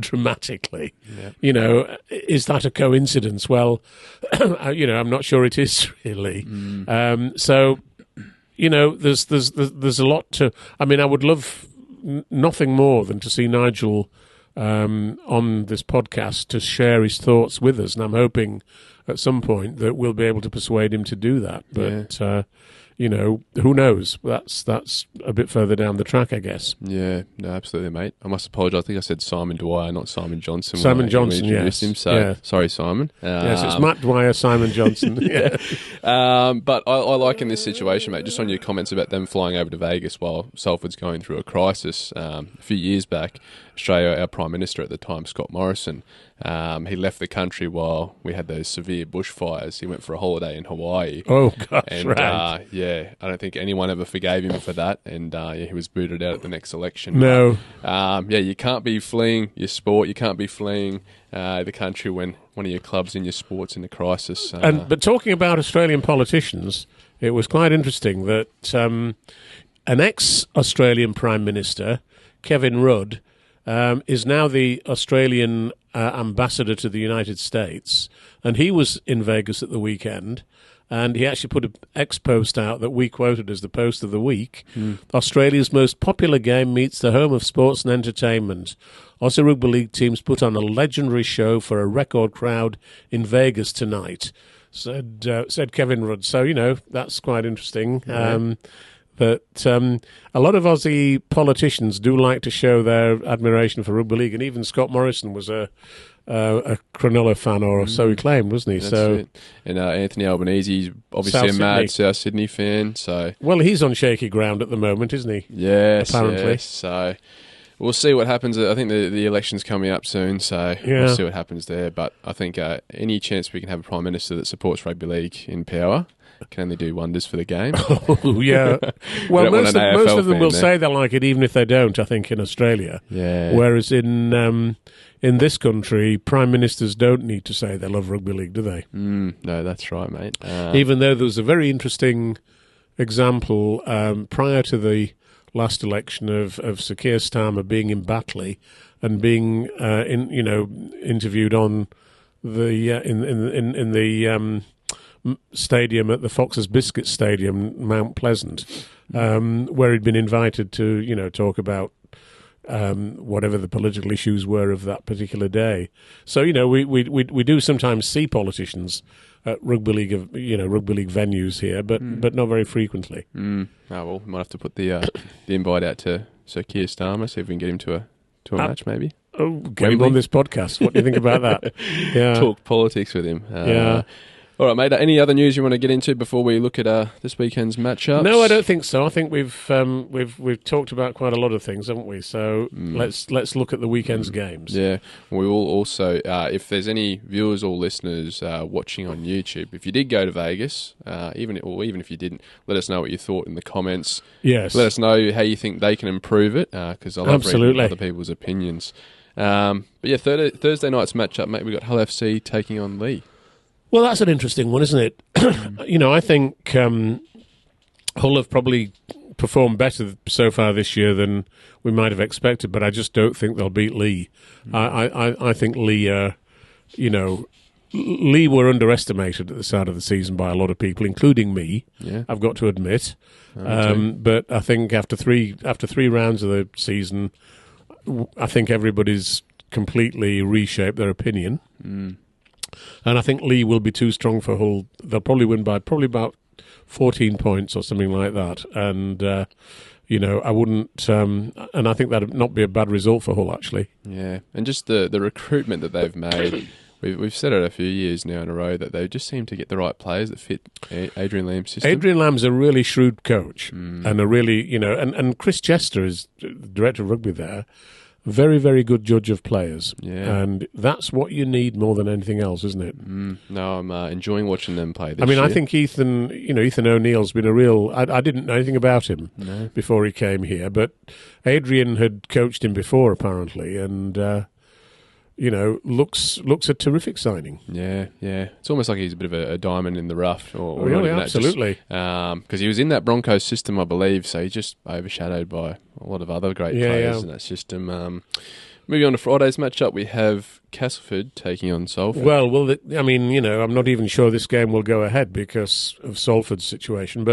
dramatically. Yeah. Is that a coincidence? Well, I'm not sure it is really. So, there's a lot to. I mean, I would love nothing more than to see Nigel on this podcast to share his thoughts with us, and I'm hoping at some point that we'll be able to persuade him to do that. But who knows? That's a bit further down the track, I guess. Yeah, no, absolutely, mate. I must apologise. I think I said Simon Dwyer, not Simon Johnson. Simon Johnson, yes. Him, so yeah. Sorry, Simon. Yes, it's Matt Dwyer, Simon Johnson. Yeah. But I like in this situation, mate, just on your comments about them flying over to Vegas while Salford's going through a crisis. A few years back, Australia, our Prime Minister at the time, Scott Morrison, he left the country while we had those severe bushfires. He went for a holiday in Hawaii. Oh, gosh, and, right. I don't think anyone ever forgave him for that. And he was booted out at the next election. No. But, you can't be fleeing your sport. You can't be fleeing the country when one of your clubs in your sport's in a crisis. But talking about Australian politicians, it was quite interesting that an ex-Australian Prime Minister, Kevin Rudd, is now the Australian ambassador to the United States, and he was in Vegas at the weekend, and he actually put an ex-post out that we quoted as the post of the week. Australia's most popular game meets the home of sports and entertainment. Aussie Rugby League teams put on a legendary show for a record crowd in Vegas tonight, said Kevin Rudd. So, that's quite interesting. that a lot of Aussie politicians do like to show their admiration for rugby league, and even Scott Morrison was a Cronulla fan, or so he claimed, wasn't he? That's it. And Anthony Albanese, obviously South a mad Sydney. South Sydney fan. So well, he's on shaky ground at the moment, isn't he? Yes, apparently. Yes. So we'll see what happens. I think the election's coming up soon, so we'll see what happens there. But I think any chance we can have a Prime Minister that supports rugby league in power can only do wonders for the game. Oh, yeah. Well, most of them will say they like it, even if they don't, I think, in Australia. Yeah. Whereas in this country, Prime Ministers don't need to say they love rugby league, do they? No, that's right, mate. Even though there was a very interesting example prior to the last election of Sir Keir Starmer being in Batley and being interviewed on the in the stadium at the Fox's Biscuit Stadium, Mount Pleasant, where he'd been invited to talk about whatever the political issues were of that particular day. So we do sometimes see politicians at rugby league venues here, but not very frequently. Oh well, we might have to put the invite out to Sir Keir Starmer, see if we can get him to a match, maybe. Oh, get him on this podcast. What do you think about that? Yeah, talk politics with him. Yeah. All right, mate. Any other news you want to get into before we look at this weekend's matchups? No, I don't think so. I think we've talked about quite a lot of things, haven't we? So let's look at the weekend's games. Yeah, we will also, if there's any viewers or listeners watching on YouTube, if you did go to Vegas, even if you didn't, let us know what you thought in the comments. Yes, let us know how you think they can improve it, because I love reading other people's opinions. But yeah, Thursday night's matchup, mate. We got Hull FC taking on Lee. Well, that's an interesting one, isn't it? I think Hull have probably performed better so far this year than we might have expected, but I just don't think they'll beat Lee. I think Lee, Lee were underestimated at the start of the season by a lot of people, including me. Yeah. I've got to admit. But I think after three rounds of the season, I think everybody's completely reshaped their opinion. And I think Lee will be too strong for Hull. They'll probably win by about 14 points or something like that. And, I wouldn't... and I think that would not be a bad result for Hull, actually. Yeah, and just the recruitment that they've made. We've said it a few years now in a row that they just seem to get the right players that fit Adrian Lamb's system. Adrian Lamb's a really shrewd coach. And a really, and Chris Chester is the director of rugby there. Very, very good judge of players. Yeah. And that's what you need more than anything else, isn't it? No, I'm enjoying watching them play this year. I think Ethan O'Neill's been a real... I didn't know anything about him before he came here, but Adrian had coached him before, apparently, and... looks a terrific signing. Yeah. It's almost like he's a bit of a diamond in the rough. Or really, absolutely. Because he was in that Broncos system, I believe, so he's just overshadowed by a lot of other great players in that system. Moving on to Friday's matchup, we have Castleford taking on Salford. Well, I'm not even sure this game will go ahead because of Salford's situation,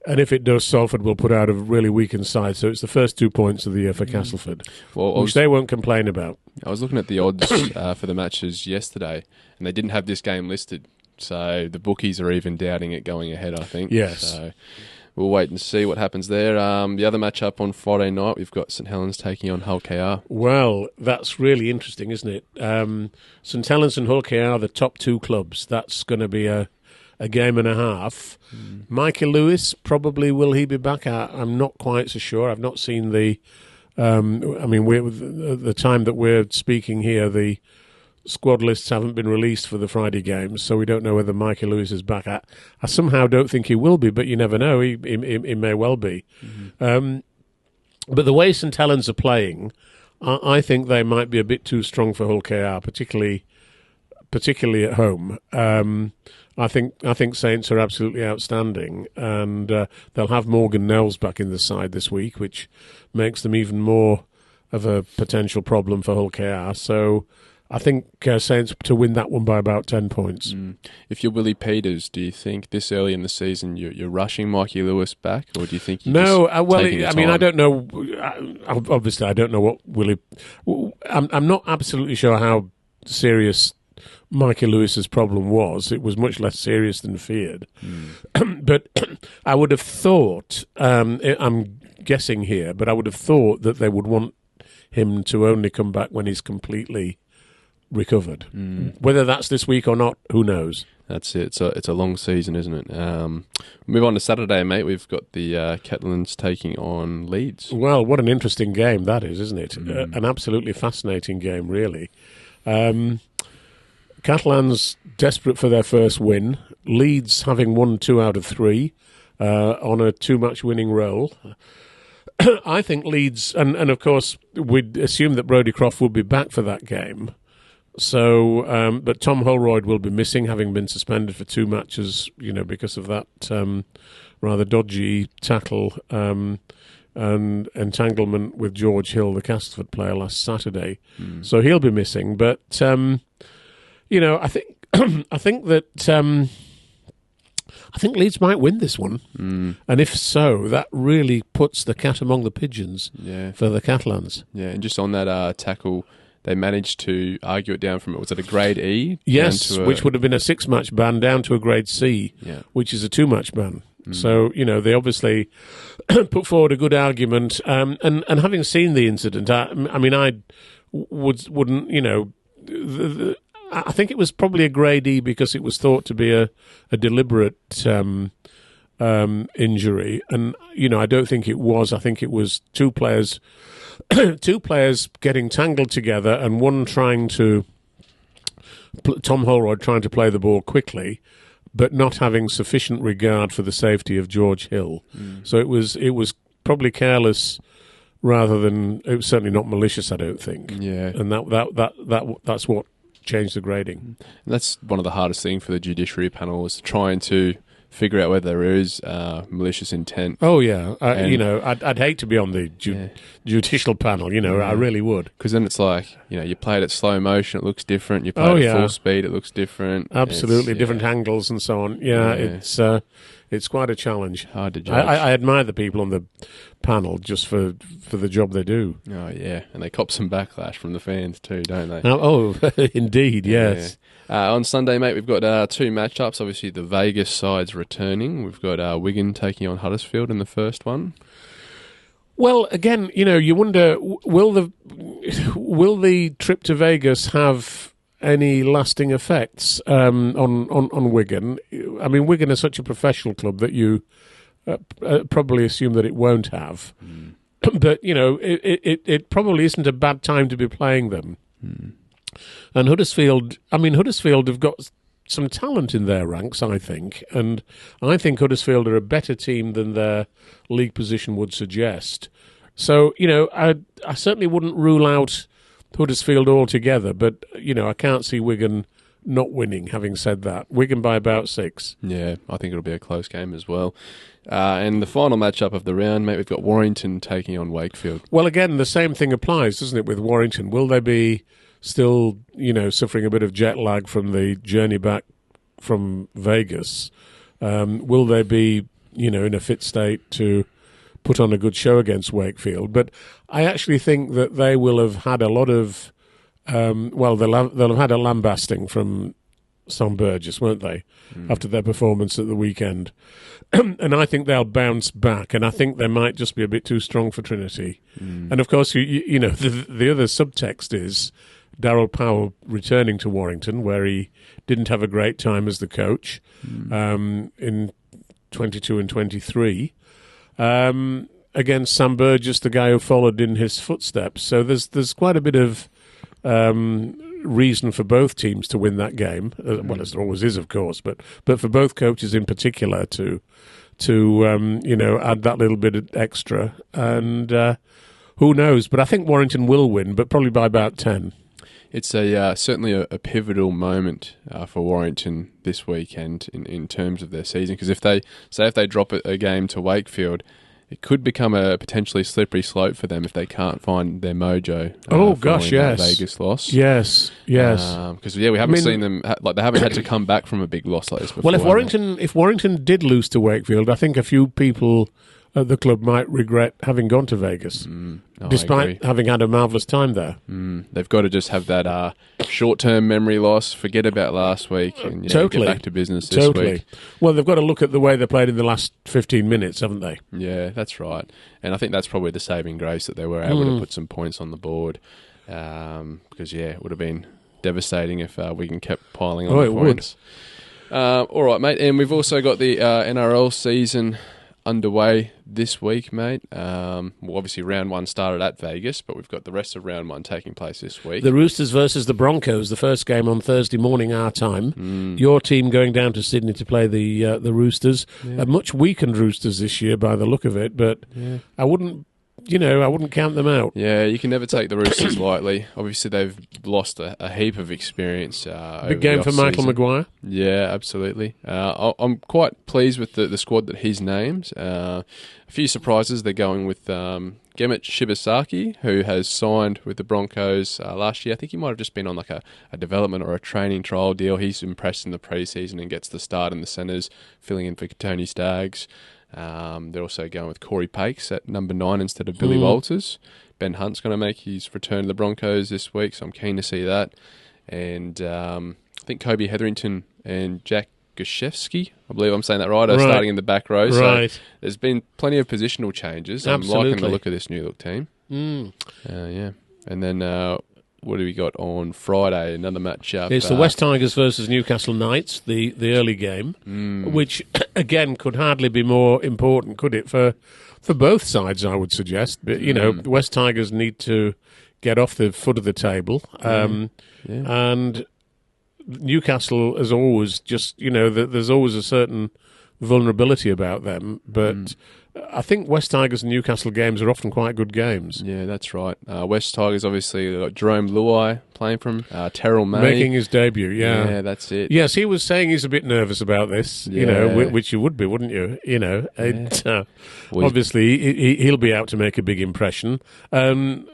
and if it does, Salford will put out a really weakened side. So it's the first 2 points of the year for Castleford, which they won't complain about. I was looking at the odds for the matches yesterday, and they didn't have this game listed. So the bookies are even doubting it going ahead, I think. Yes. So we'll wait and see what happens there. The other matchup on Friday night, we've got St Helens taking on Hull KR. Well, that's really interesting, isn't it? St Helens and Hull KR are the top two clubs. That's going to be a game and a half. Mikey Lewis, probably will he be back? I'm not quite so sure. I've not seen the... the time that we're speaking here, the squad lists haven't been released for the Friday games, so we don't know whether Mikey Lewis is back. I somehow don't think he will be, but you never know. He may well be. But the way St Helens are playing, I think they might be a bit too strong for Hull KR, particularly at home. I think Saints are absolutely outstanding, and they'll have Morgan Nels back in the side this week, which makes them even more of a potential problem for Hull KR. So I think Saints to win that one by about 10 points. If you're Willie Peters, do you think this early in the season you're rushing Mikey Lewis back, or do you think you're I don't know. Obviously, I don't know what Willie... I'm not absolutely sure how serious Mikey Lewis's problem was. It was much less serious than feared. But I would have thought, I'm guessing here, but I would have thought that they would want him to only come back when he's completely recovered. Whether that's this week or not, who knows? That's it. It's a long season, isn't it? Move on to Saturday, mate. We've got the Catalans taking on Leeds. Well, what an interesting game that is, isn't it? An absolutely fascinating game, really. Catalans desperate for their first win. Leeds having won 2 out of 3 on a 2-match winning roll. I think Leeds, and of course we'd assume that Brodie Croft would be back for that game. So, but Tom Holroyd will be missing, having been suspended for 2 matches, because of that rather dodgy tackle and entanglement with George Hill, the Castleford player, last Saturday. So he'll be missing. But I think I think Leeds might win this one, and if so, that really puts the cat among the pigeons for the Catalans. Yeah, and just on that tackle, they managed to argue it down from, was it a grade E? Yes, which would have been a 6-match ban down to a grade C, which is a 2-match ban. So, they obviously put forward a good argument. And having seen the incident, I wouldn't, I think it was probably a grade E because it was thought to be a deliberate injury. And, I don't think it was. I think it was 2 players getting tangled together and one Tom Holroyd trying to play the ball quickly, but not having sufficient regard for the safety of George Hill. So it was probably careless rather than, it was certainly not malicious, I don't think. Yeah. And that's what changed the grading. And that's one of the hardest things for the judiciary panel, is trying to figure out whether there is malicious intent. Oh yeah, I'd hate to be on the judicial panel. I really would. Because then it's like, you play it at slow motion, it looks different. You play it at full speed, it looks different. Absolutely, different angles and so on. It's quite a challenge. Hard to judge. I admire the people on the panel just for the job they do. Oh yeah, and they cop some backlash from the fans too, don't they? Oh, indeed, yes. On Sunday, mate, we've got 2 matchups. Obviously, the Vegas side's returning. We've got Wigan taking on Huddersfield in the first one. Well, again, you wonder, will the trip to Vegas have any lasting effects on Wigan? I mean, Wigan is such a professional club that you probably assume that it won't have. But, it probably isn't a bad time to be playing them. And Huddersfield have got some talent in their ranks, I think. And I think Huddersfield are a better team than their league position would suggest. So, I certainly wouldn't rule out Huddersfield altogether, but, I can't see Wigan not winning, having said that. Wigan by about 6. Yeah, I think it'll be a close game as well. And the final matchup of the round, mate, we've got Warrington taking on Wakefield. Well, again, the same thing applies, doesn't it, with Warrington? Will they be still, suffering a bit of jet lag from the journey back from Vegas? Will they be, in a fit state to put on a good show against Wakefield? But I actually think that they will have had a lot of, they'll have had a lambasting from Sam Burgess, won't they, after their performance at the weekend? And I think they'll bounce back, and I think they might just be a bit too strong for Trinity. And of course, the other subtext is Darryl Powell returning to Warrington, where he didn't have a great time as the coach in 22 and 23, against Sam Burgess, the guy who followed in his footsteps. So there's quite a bit of reason for both teams to win that game. Well, as there always is, of course, but for both coaches in particular to add that little bit extra. And who knows? But I think Warrington will win, but probably by about 10. It's certainly a pivotal moment for Warrington this weekend in terms of their season, because if they drop a game to Wakefield, it could become a potentially slippery slope for them if they can't find their mojo. Yes, Vegas loss. Yes. Because we haven't seen them they haven't had to come back from a big loss like this before. Well, if Warrington did lose to Wakefield, I think a few people the club might regret having gone to Vegas, despite having had a marvellous time there. They've got to just have that short-term memory loss, forget about last week, and get back to business this week. Well, they've got to look at the way they played in the last 15 minutes, haven't they? Yeah, that's right. And I think that's probably the saving grace that they were able to put some points on the board, because, it would have been devastating if Wigan kept piling on the points. All right, mate, and we've also got the NRL season underway this week, mate. Obviously round 1 started at Vegas, but we've got the rest of round 1 taking place this week. The Roosters versus the Broncos, the first game on Thursday morning our time. Your team going down to Sydney to play the Roosters. Much weakened Roosters this year by the look of it, but I wouldn't count them out. Yeah, you can never take the Roosters lightly. Obviously, they've lost a heap of experience. Big game for Michael Maguire. Yeah, absolutely. I'm quite pleased with the squad that he's named. A few surprises. They're going with Gemmet Shibasaki, who has signed with the Broncos last year. I think he might have just been on like a development or a training trial deal. He's impressed in the preseason and gets the start in the centres, filling in for Tony Staggs. They're also going with Corey Pakes at number 9 instead of Billy Walters. Ben Hunt's going to make his return to the Broncos this week, so I'm keen to see that. And I think Kobe Hetherington and Jack Gashevsky, I believe I'm saying that right, are starting in the back row. So there's been plenty of positional changes. Absolutely. I'm liking the look of this new look team. And then what do we got on Friday? Another match-up. It's the West Tigers versus Newcastle Knights, the early game, which, again, could hardly be more important, could it, for both sides, I would suggest. But, the West Tigers need to get off the foot of the table. And Newcastle, as always, just, there's always a certain vulnerability about them, but I think West Tigers and Newcastle games are often quite good games. Yeah, that's right. West Tigers, obviously, got Jerome Luai playing from Terrell May. Making his debut, Yeah, that's it. Yes, he was saying he's a bit nervous about this, which you would be, wouldn't you? Obviously, he'll be out to make a big impression. And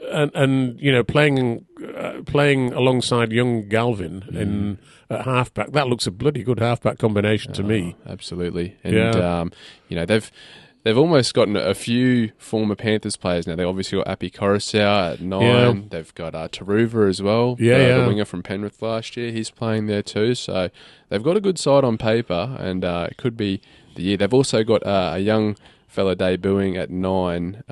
playing alongside young Galvin at halfback, that looks a bloody good halfback combination to me. Absolutely. And, they've almost gotten a few former Panthers players now. They've obviously got Api Coruscant at 9. Yeah. They've got Taruva as well, the winger from Penrith last year. He's playing there too. So they've got a good side on paper, and it could be the year. They've also got a young fella debuting at 9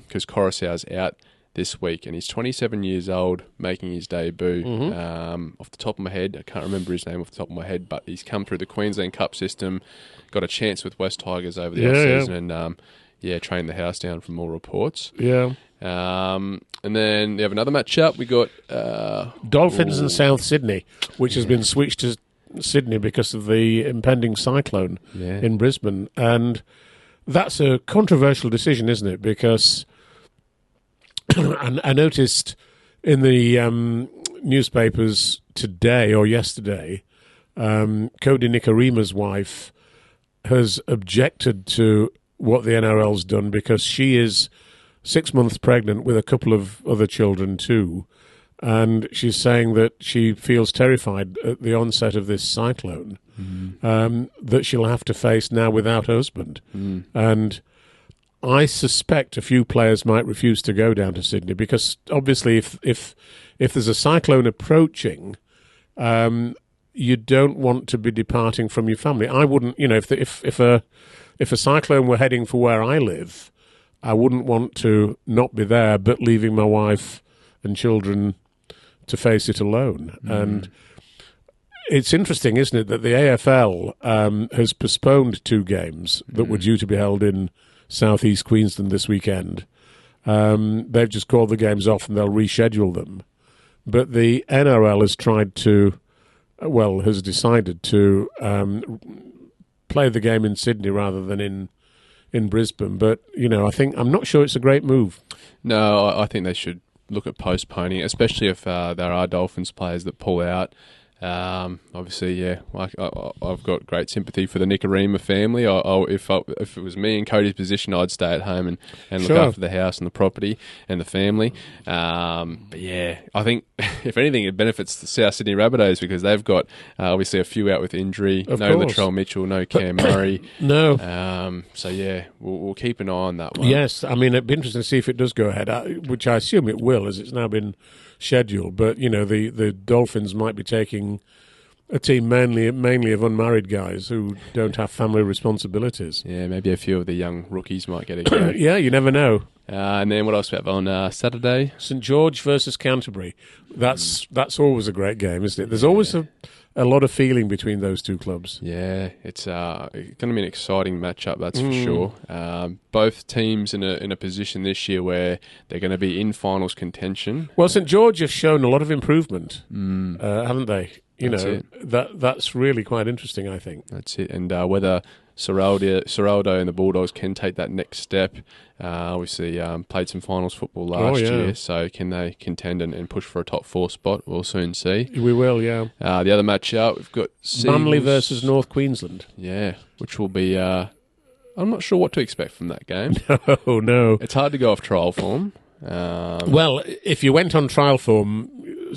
because Coruscant's out this week, and he's 27 years old, making his debut. Off the top of my head, I can't remember his name off the top of my head, but he's come through the Queensland Cup system, got a chance with West Tigers over the off-season, and trained the house down from all reports. Yeah. And then they have another match-up. We got Dolphins and South Sydney, which has been switched to Sydney because of the impending cyclone in Brisbane. And that's a controversial decision, isn't it? Because I noticed in the newspapers today or yesterday, Cody Nikorima's wife has objected to what the NRL's done because she is 6 months pregnant with a couple of other children too, and she's saying that she feels terrified at the onset of this cyclone that she'll have to face now without her husband. And I suspect a few players might refuse to go down to Sydney because obviously if there's a cyclone approaching, you don't want to be departing from your family. I wouldn't, if a cyclone were heading for where I live, I wouldn't want to not be there, but leaving my wife and children to face it alone. And it's interesting, isn't it, that the AFL has postponed 2 games that were due to be held in southeast Queensland this weekend. They've just called the games off and they'll reschedule them. But the NRL has decided to play the game in Sydney rather than in Brisbane. But, I'm not sure it's a great move. No, I think they should look at postponing, especially if there are Dolphins players that pull out. Obviously, yeah, I've got great sympathy for the Nicarima family. If it was me in Cody's position, I'd stay at home and look after the house and the property and the family. But yeah, I think if anything, it benefits the South Sydney Rabbitohs because they've got obviously a few out with injury. No Latrell Mitchell, no Cam Murray. No. So yeah, we'll keep an eye on that one. Yes, I mean it'd be interesting to see if it does go ahead, which I assume it will, as it's now been scheduled. But the Dolphins might be taking a team mainly of unmarried guys who don't have family responsibilities. Yeah, maybe a few of the young rookies might get a go. Yeah, you never know. And then what else we have on Saturday? St George versus Canterbury. That's always a great game, isn't it? There's always a lot of feeling between those two clubs. Yeah, it's going to be an exciting matchup, that's for sure. Both teams in a position this year where they're going to be in finals contention. Well, St George have shown a lot of improvement, haven't they? That's really quite interesting, I think. That's it. And whether Seraldo and the Bulldogs can take that next step. Obviously, played some finals football last year, so can they contend and push for a top 4 spot? We'll soon see. We will, yeah. The other match out, we've got Manly versus North Queensland. Yeah, which will be... I'm not sure what to expect from that game. No. It's hard to go off trial form. Well, if you went on trial form,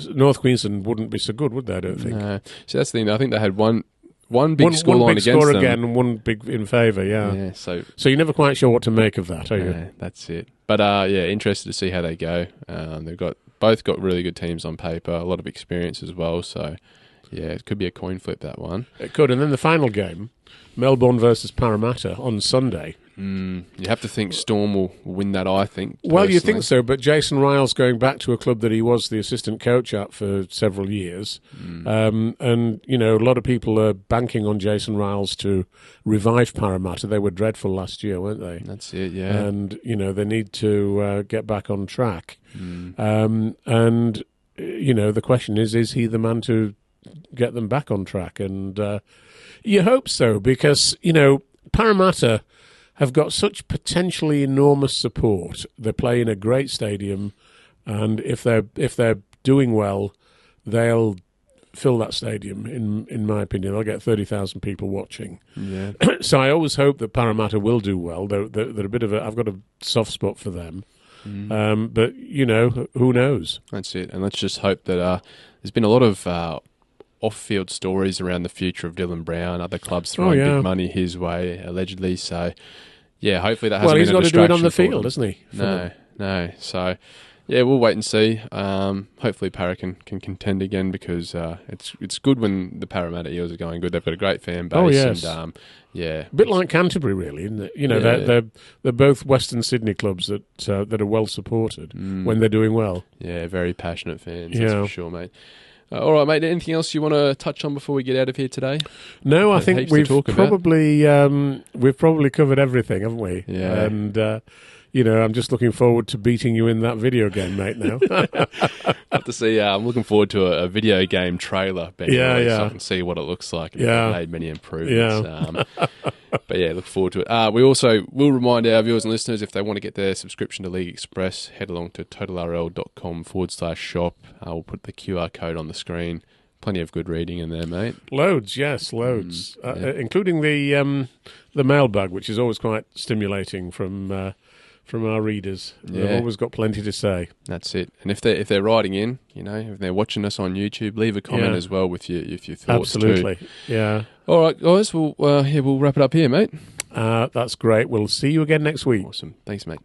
North Queensland wouldn't be so good, would they? I don't think. No. So that's the thing. I think they had one big scoreline against them. One big score again and one big in favour, yeah. So you're never quite sure what to make of that, are you? Yeah, that's it. But, interested to see how they go. They've both got really good teams on paper, a lot of experience as well. So, yeah, it could be a coin flip, that one. It could. And then the final game, Melbourne versus Parramatta on Sunday. You have to think Storm will win that, I think. Personally. Well, you think so, but Jason Ryle's going back to a club that he was the assistant coach at for several years. And, a lot of people are banking on Jason Ryle's to revive Parramatta. They were dreadful last year, weren't they? That's it, yeah. And, they need to get back on track. The question is he the man to get them back on track? And you hope so, because, Parramatta have got such potentially enormous support. They play in a great stadium, and if they're doing well, they'll fill that stadium. In my opinion, they'll get 30,000 people watching. Yeah. So I always hope that Parramatta will do well. They're a bit of I've got a soft spot for them. But who knows? That's it. And let's just hope that there's been a lot of off-field stories around the future of Dylan Brown, other clubs throwing big money his way, allegedly. So, yeah, hopefully that hasn't been a distraction. Well, he's got to do it on the field, hasn't he? No. So, yeah, we'll wait and see. Hopefully Parra can contend again because it's good when the Parramatta Eels are going good. They've got a great fan base. Oh, yes. And, a bit like Canterbury, really, isn't it? They're both Western Sydney clubs that are well supported when they're doing well. Yeah, very passionate fans, that's for sure, mate. All right, mate. Anything else you want to touch on before we get out of here today? No, I think we've probably covered everything, haven't we? Yeah. And I'm just looking forward to beating you in that video game, mate. Now, have to see. I'm looking forward to a video game trailer. So I can see what it looks like. And they've made many improvements. But yeah, look forward to it. We also will remind our viewers and listeners if they want to get their subscription to League Express, head along to totalrl.com/shop. We'll put the QR code on the screen. Plenty of good reading in there, mate. Loads, including the mailbag, which is always quite stimulating from our readers. They've always got plenty to say. That's it. And if they're writing in, if they're watching us on YouTube, leave a comment as well with your thoughts. Absolutely. Too. Yeah. All right, guys. We'll wrap it up here, mate. That's great. We'll see you again next week. Awesome. Thanks, mate.